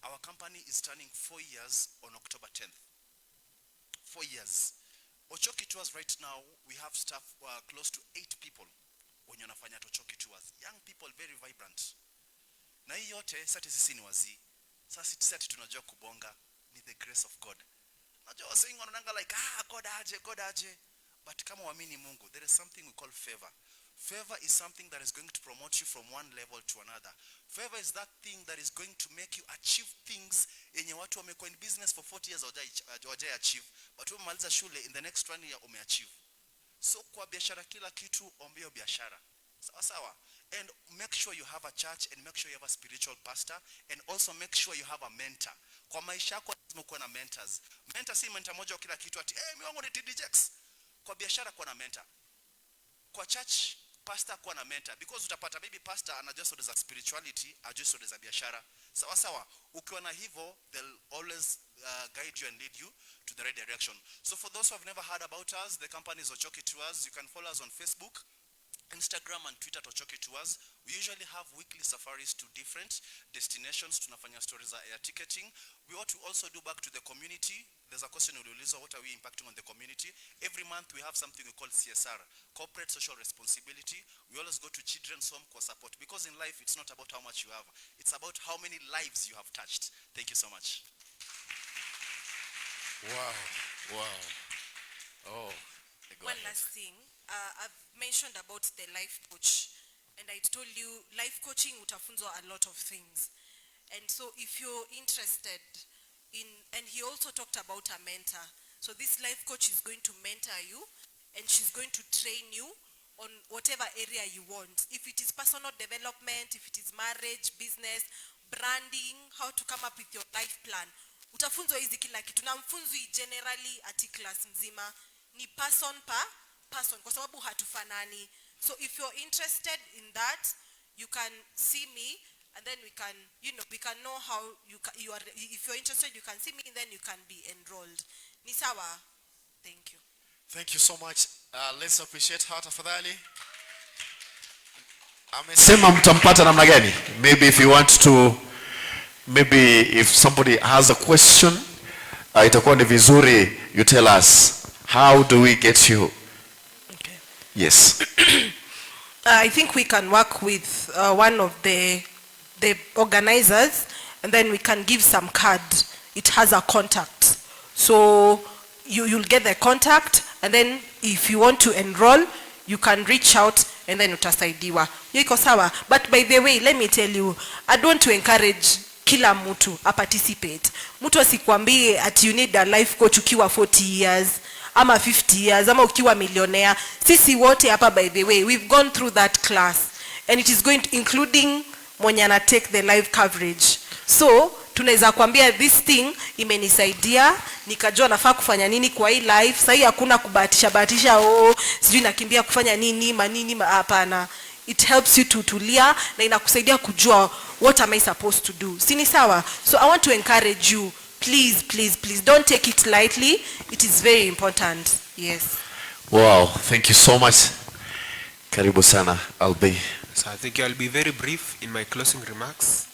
our company is turning 4 years on October 10th. 4 years. Ochoki Tours right now, we have staff close to 8 people. When you nafanya Ochoki Tours, young people, very vibrant. Na hii yote sasa sisi ni wazi. Sasa tunajua kubonga ni the grace of God. Najua wasing wanaanga like God aje. But kama waamini Mungu, there is something we call favor. Favor is something that is going to promote you from one level to another. Favor is that thing that is going to make you achieve things yenye watu wamekuwa in business for 40 years hawajai achieve, but umemaliza shule in the next 1 year umeachieve. So kwa biashara kila kitu ombea biashara. Sawa sawa. And make sure you have a church, and make sure you have a spiritual pastor, and also make sure you have a mentor. Kwa maisha yako lazima kuwa na mentors. Mentor si mentor moja kila kitu ati mimi wangu ni TD Jakes. Kwa biashara kuwa na mentor. Kwa church pastor kuwa na mentor, because utapata maybe pastor anajua stories za spirituality, ajua stories za biashara. Sawa sawa, ukiwa na hivyo they'll always guide you and lead you to the right direction. So for those who have never heard about us, the company is Ochoki Tours. You can follow us on Facebook, Instagram and Twitter at Ochoki Tours. We usually have weekly safaris to different destinations. Tunafanya stories za air ticketing. We want to also do back to the community. There's a question uliuliza, what are we impacting on the community? Every month we have something we call CSR, corporate social responsibility. We always go to children's home for support, because in life it's not about how much you have, it's about how many lives you have touched. Thank you so much. Wow. Oh. One last thing, I've mentioned about the life coach, and I told you life coaching utafunzwa a lot of things, and so if you're interested in, and he also talked about a mentor, so this life coach is going to mentor you, and she's going to train you on whatever area you want. If it is personal development, if it is marriage, business, branding, how to come up with your life plan, utafunzwa hizi kila kitu. Na mfunzwi generally ati class mzima, ni person per person, kwa sababu hatufanani. So if you're interested in that, you can see me, and then we can, we can know how you are. If you're interested, you can see me, and then you can be enrolled. Ni sawa? Thank you. Thank you so much. Let's appreciate her tafadhali. Amesema mtampata namna gani? Maybe if you want to, maybe if somebody has a question, itakuwa ni vizuri you tell us. How do we get you? Okay. Yes. I think we can work with one of the organizers, and then we can give some card. It has a contact. So you'll get the contact, and then if you want to enroll, you can reach out, and then utasaidiwa. Iko sawa? But by the way, let me tell you, I don't want to encourage kila mtu a participate. Mtu asikwambie ati you need a life coach ukiwa 40 years, ama 50 years, ama ukiwa millionaire. Sisi wote hapa, by the way, we've gone through that class, and it is going to, including mwenye ana take the live coverage. So tunaweza kuambia this thing imenisaidia, nikajua nafaa kufanya nini kwa hii life. Sasa hakuna kubahatisha sijui nakimbia kufanya nini hapana. It helps you to tulia, na inakusaidia kujua what am I supposed to do. Sini sawa? So I want to encourage you, please don't take it lightly. It is very important. Yes. Wow, thank you so much. Karibu sana, Albi. So I think I'll be very brief in my closing remarks.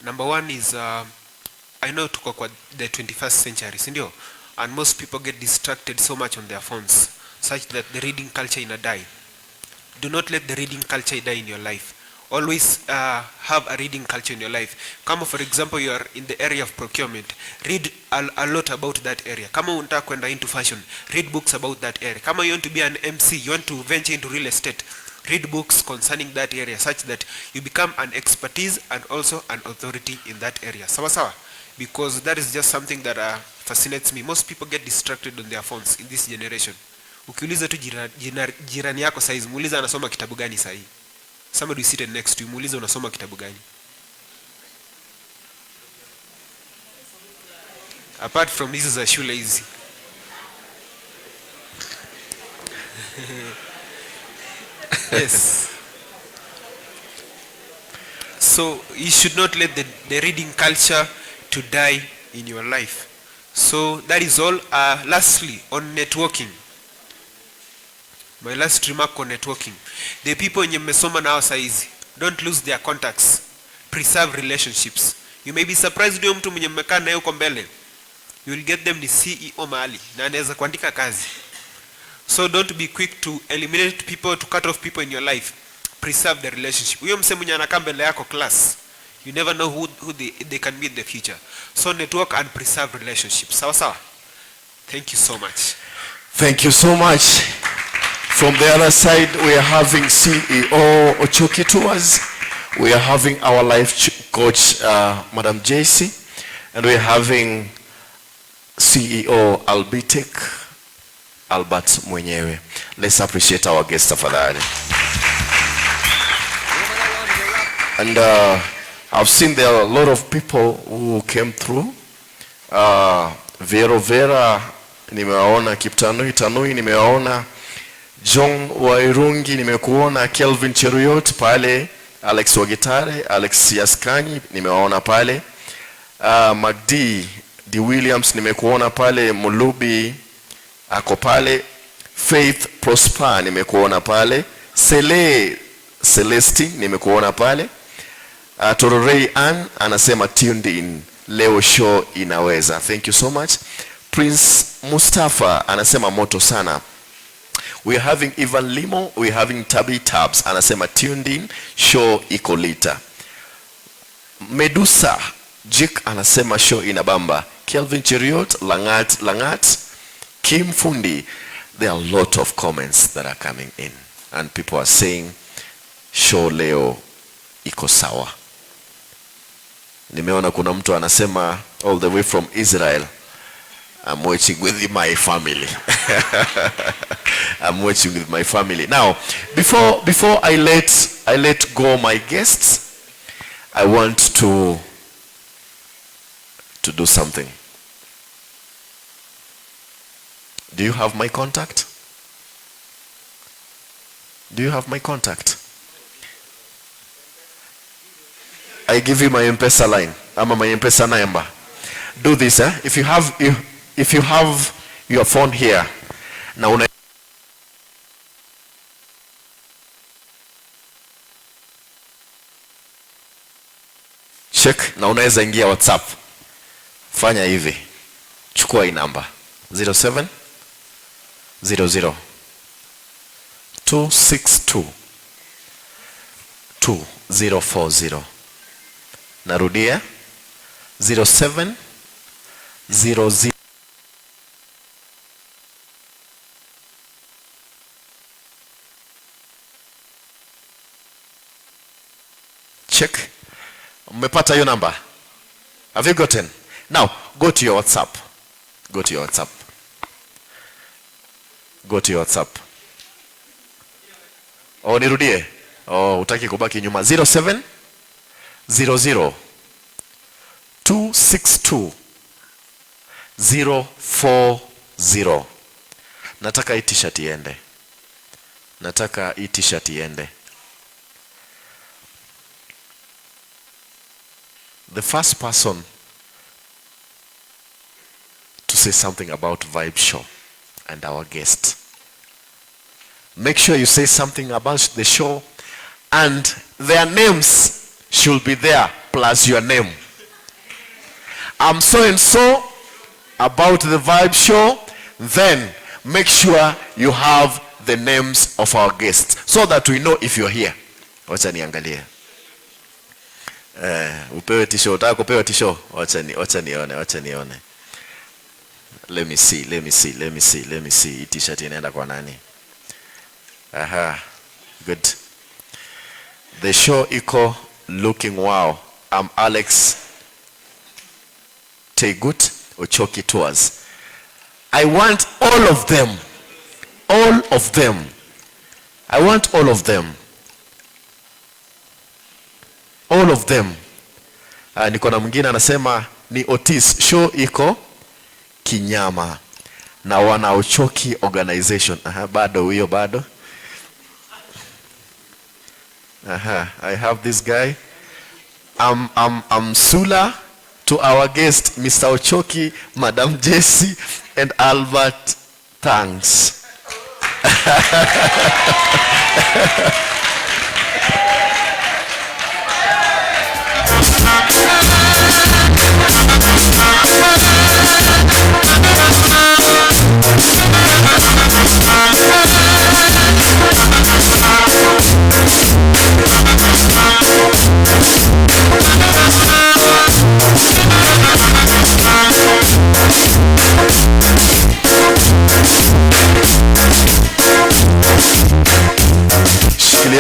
Number one is, I know tuko kwa the 21st century, sindio? And most people get distracted so much on their phones, such that the reading culture in a die. Do not let the reading culture die in your life. Always have a reading culture in your life. Kama for example you are in the area of procurement, read a lot about that area. Kama unataka kwenda into fashion, read books about that area. Kama you want to be an MC, you want to venture into real estate, read books concerning that area, such that you become an expertise and also an authority in that area. Sawa sawa? Because that is just something that fascinates me. Most people get distracted on their phones in this generation. Ukiuliza tu jirani yako saizi, muuliza anasoma kitabu gani sahi. Somebody seated next to you, muuliza unasoma kitabu gani. Apart from this is a shule hizi. Yes. So you should not let the reading culture to die in your life. So that is all. Lastly, on networking. My last remark on networking. The people in mmesoma nao saizi, don't lose their contacts. Preserve relationships. You may be surprised ndio mtu mwenye mmekaa naye uko mbele. You will get them the CEO mahali na anaweza kuandika kazi. So don't be quick to eliminate people, to cut off people in your life. Preserve the relationship. Huyo mse mwenye anakaa mbele yako class, you never know who they can be in the future. So network and preserve relationships. Sawa sawa? Thank you so much. Thank you so much. From the other side, we are having CEO Ochoki Tours. We are having our life coach, Madam JC. And we are having CEO Albitek, Albert Mwenyewe. Let's appreciate our guest tafadhali. And I've seen there are a lot of people who came through. Vera nimewaona, Kiptanui nimewaona, John Wairungi nimekuona, Kelvin Cheruyot pale, Alex Wagitare, Alex Yaskanyi nimewaona pale, Magdi D Williams nimekuona pale, Mulubi ako pale, Faith Prosper nimekuona pale, Celestine nimekuona pale, Tororei Ann anasema tuned in, leo show inaweza. Thank you so much. Prince Mustafa anasema moto sana. We are having Ivan Limo, we are having Tabi Tabs anasema tuned in, show iko lita. Medusa Jik anasema show inabamba. Kelvin Cheriot, Langat, Kim Fundi. There are a lot of comments that are coming in and people are saying show leo iko sawa. Nimeona kuna mtu anasema all the way from Israel, I'm watching with my family. I'm watching with my family. Now, before I let go my guests, I want to do something. Do you have my contact? Do you have my contact? I give you my M-Pesa line. I'm my M-Pesa number. Do this, eh? If you have your phone here, now check, na unaweza ingia WhatsApp. Fanya hivi. Chukua hii namba 07 00 262 2040. Narudia 07 00 check. Mmepata hiyo namba? Have you gotten? Now go to your WhatsApp. Go to your WhatsApp. Go to your WhatsApp. Oh, nirudie. Oh, utaki kubaki nyuma. 07 00 262 040. Nataka hii t-shirt iende. Nataka hii t-shirt iende. The first person to say something about Vibe Show and our guest. Make sure you say something about the show and their names should be there plus your name. I'm so and so about the Vibe Show. Then make sure you have the names of our guests so that we know if you're here. Wacha niangalie. Upewe tisho, utaka kupewa tisho? Wacha nione. Let me see. Hii t-shirt inaenda kwa nani? Aha. Good. The show iko looking wow. I'm Alex Tegut, Ochoki Tours. I want all of them. All of them. I want all of them. All of them. Niko na mwingine anasema ni Otis, show iko kinyama na wana Ochoki organization. Bado huyo bado. I have this guy. I'm Sula to our guest Mr. Ochoki, Madam Jessie and Albert. Thanks.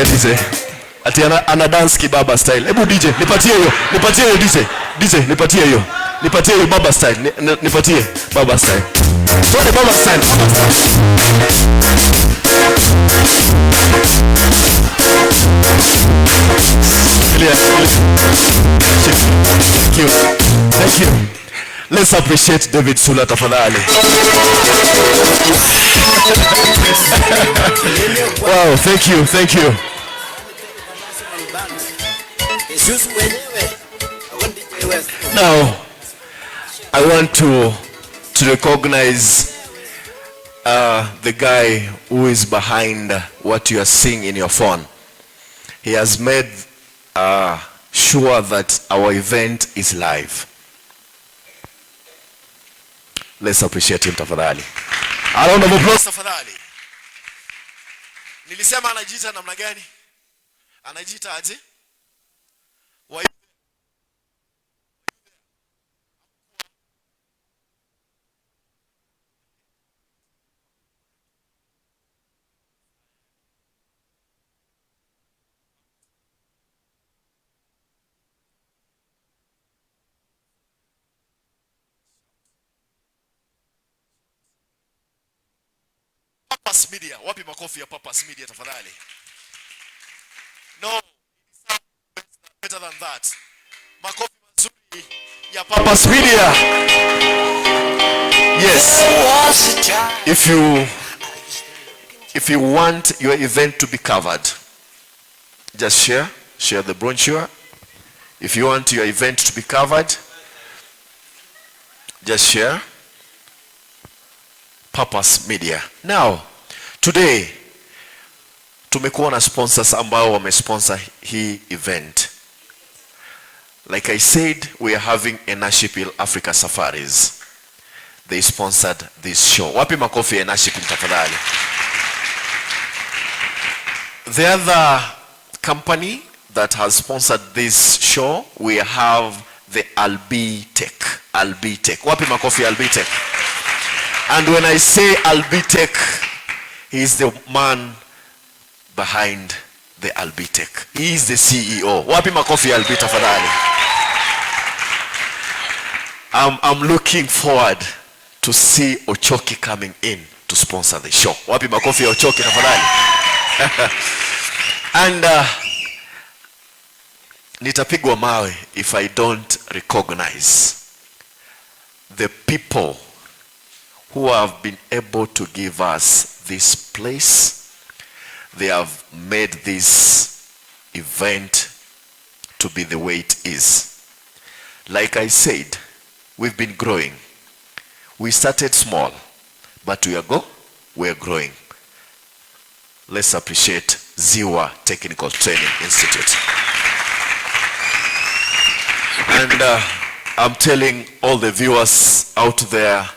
DJ. Ati ana dance kibaba style. Hebu DJ, nipatie hiyo DJ. DJ, nipatie hiyo baba style. Nipatie baba style. Sorry, baba style. Thank you. Let's appreciate David Sula tafadhali. Wow, thank you, thank you. Now, I want to recognize the guy who is behind what you are seeing in your phone. He has made sure that our event is live. Let's appreciate him tafadhali. A round of applause tafadhali. Nilisema anajiita namna gani? Anajiita aje? Papas Media. Wapi makofi ya Papas Media tafadhali? No, better than that. Makofi mazuri ya Papas Media. Yes. If you want your event to be covered, just share the brochure. If you want your event to be covered, just share Papas Media. Now, today tumekuwa na sponsors ambao wamesponsor hii event. Like I said, we are having Enaship Africa Safaris. They sponsored this show. Wapi makofi ya Enaship tafadhali? The other company that has sponsored this show, we have the Albitech. Albitech. Wapi makofi ya Albitech? And when I say Albitech, he is the man behind the Albitech. He is the CEO. Wapi makofi ya Albitech tafadhali? I'm looking forward to see Ochoki coming in to sponsor the show. Wapi makofi ya Ochoki tafadhali? And nitapigwa mawe if I don't recognize the people who have been able to give us this place. They have made this event to be the way it is. Like I said, we've been growing. We started small, but we are growing. Let's appreciate Ziwa Technical Training Institute. And I'm telling all the viewers out there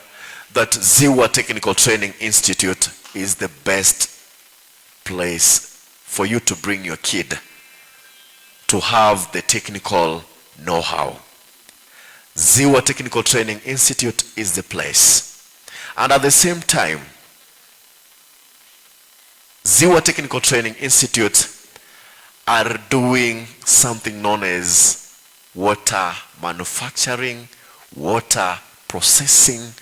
that Ziwa Technical Training Institute is the best place for you to bring your kid to have the technical know-how. Ziwa Technical Training Institute is the place. And at the same time, Ziwa Technical Training Institute are doing something known as water manufacturing, water processing,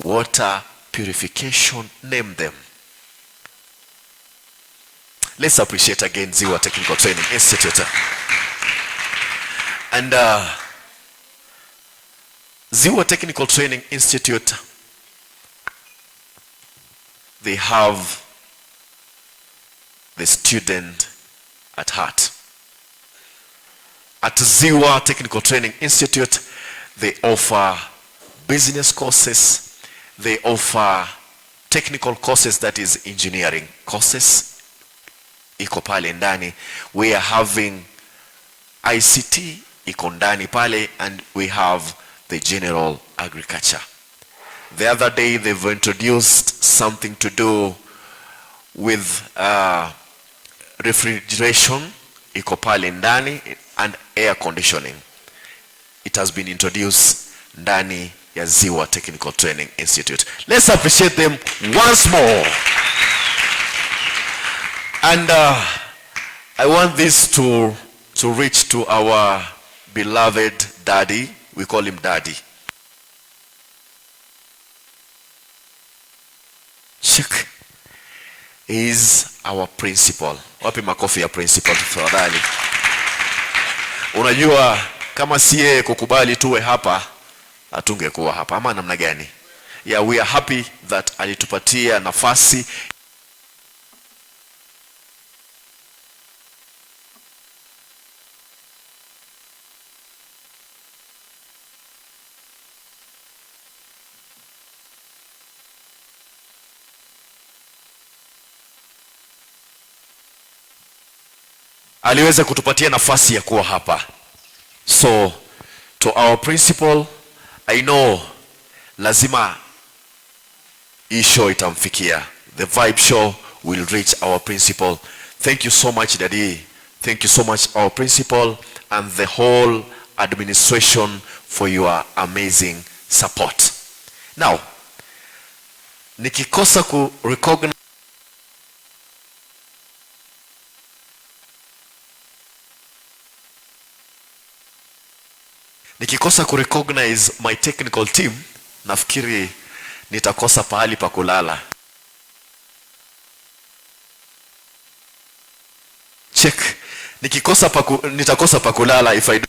water purification, name them. Let's appreciate again Ziwa Technical Training Institute. And Ziwa Technical Training Institute, they have the student at heart. At Ziwa Technical Training Institute, they offer business courses, they offer technical courses, that is engineering courses. Iko pale ndani. We are having ICT, iko ndani pale, and we have the general agriculture. The other day they've introduced something to do with refrigeration, iko pale ndani, and air conditioning. It has been introduced ndani ya Ziwa Technical Training Institute. Let's appreciate them once more. And I want this to reach to our beloved daddy. We call him daddy. Check. He is our principal. Wapi makofi ya principal tafadhali? Unajua kama siye kukubali tuwe hapa, hatungekuwa hapa, ama namna gani? Yeah, we are happy that alitupatia nafasi. Aliweza kutupatia nafasi ya kuwa hapa. So to our principal, I know lazima hii show itamfikia. The vibe show will reach our principal. Thank you so much, Daddy. Thank you so much, our principal and the whole administration, for your amazing support. Now, nikikosa ku recognize my technical team, nafikiri nitakosa pahali pa kulala. Check. Nitakosa pa kulala if I do.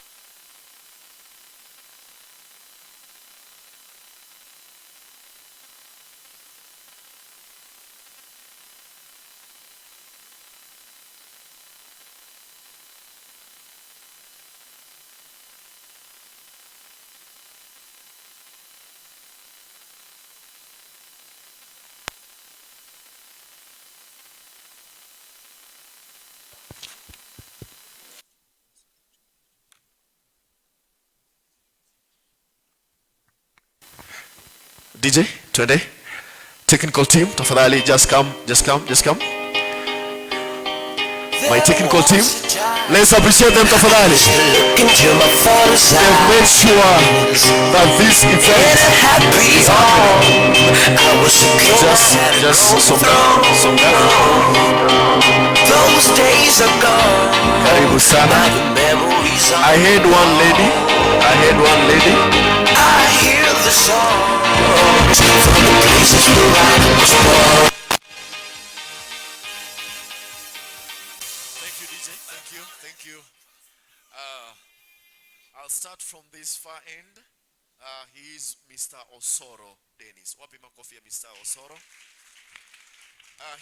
DJ, twende. Technical team, tafadhali, just come. My technical team, let's appreciate them, tafadhali. They've made sure that this event is happening. Just songa. Those days are gone. Karibu sana. I heard one lady. I hear the song from the places where I was born. Thank you, DJ. Thank you. I'll start from this far end. He is Mr. Osoro Dennis. Wapi makofi ya Mr. Osoro?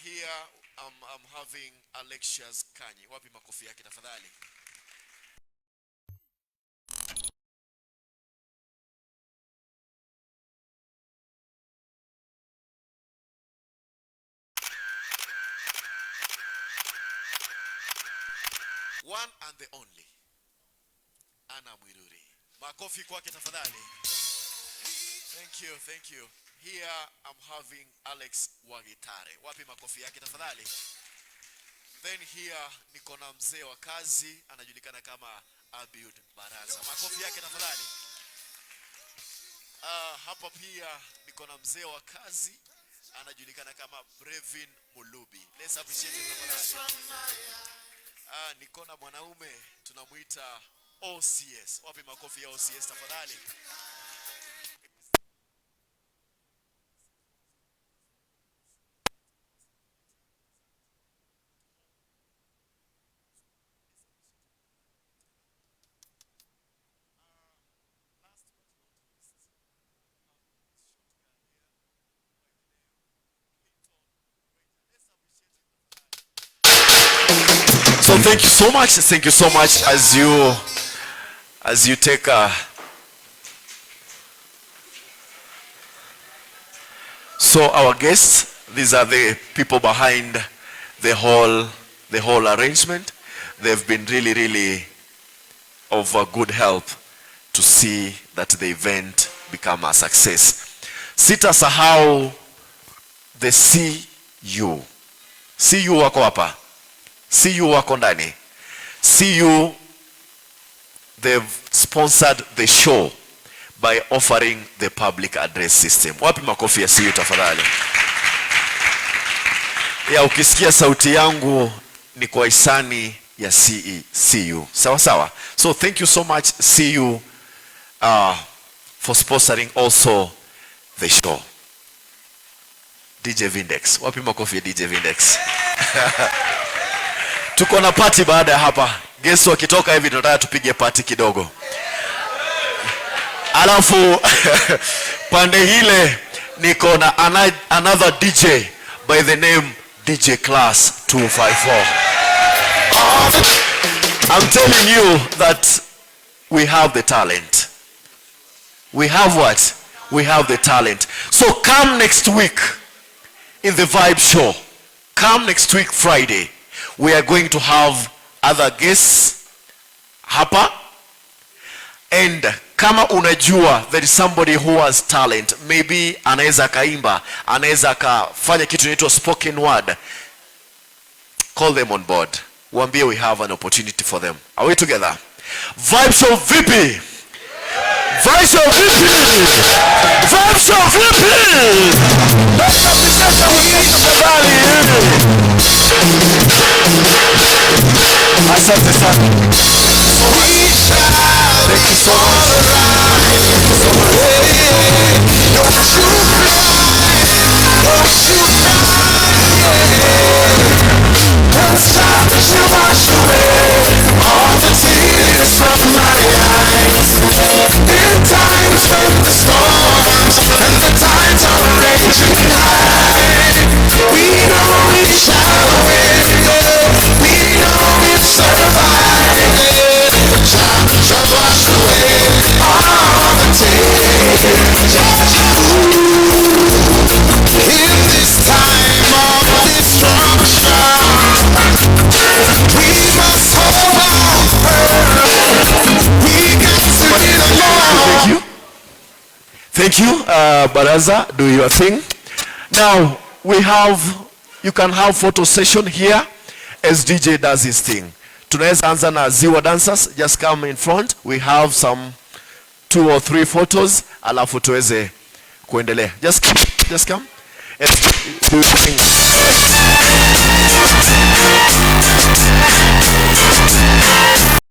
Here I'm having Alexia's Kanyi. Wapi makofi yake tafadhali? One and the only, Anna Mwiruri. Makofi kwake tafadhali. Thank you. Here I'm having Alex Wagitare. Wapi makofi yake tafadhali? Then here niko na mzee wa kazi anajulikana kama Abiud Baraza. Makofi yake tafadhali. Hapa pia niko na mzee wa kazi anajulikana kama Brevin Mulubi. Let's appreciate him tafadhali. Niko na mwanaume tunamuita OCS. Wapi makofi ya OCS tafadhali? So thank you so much as you take so our guests, these are the people behind the whole arrangement. They've been really of a good help to see that the event become a success. Sitasahau the CU wako hapa. CU wako ndani. CU, they've sponsored the show by offering the public address system. Wapi makofi ya CU tafadhali? Ya ukisikia sauti yangu ni kwa hisani ya CU. Sawa. So thank you so much CU for sponsoring also the show. DJ Vindex. Wapi makofi ya DJ Vindex? Tuko na party baada ya hapa. Guests wakitoka hivi tunataka tupige party kidogo. Alafu pande hile niko na another DJ by the name DJ Class 254. I'm telling you that we have the talent. We have what? We have the talent. So come next week in the Vibe Show. Come next week Friday. We are going to have other guests hapa. And kama unajua there is somebody who has talent, maybe anaweza kaimba, anaweza kafanya kitu inaitwa spoken word, call them on board. Waambie we have an opportunity for them. Are we together? Vibe Show vipi? Vibe Show vipi? Vibe Show vipi? Let's represent the valley. Asante sana. Thank you so much. Don't stop to wash away all the tears from my eyes. In times when the storms and the tides are raging high, we know we shall win. We know we'll survive. Just wash away all the tears. In this time of destruction, we must hold on firm. We got to get along. Thank you. Baraza, do your thing. Now we have, you can have photo session here as DJ does his thing. Tunaweza anza na Ziwa dancers, just come in front. We have some 2 or 3 photos, alafu tuweze kuendelea. Just come. And do your thing.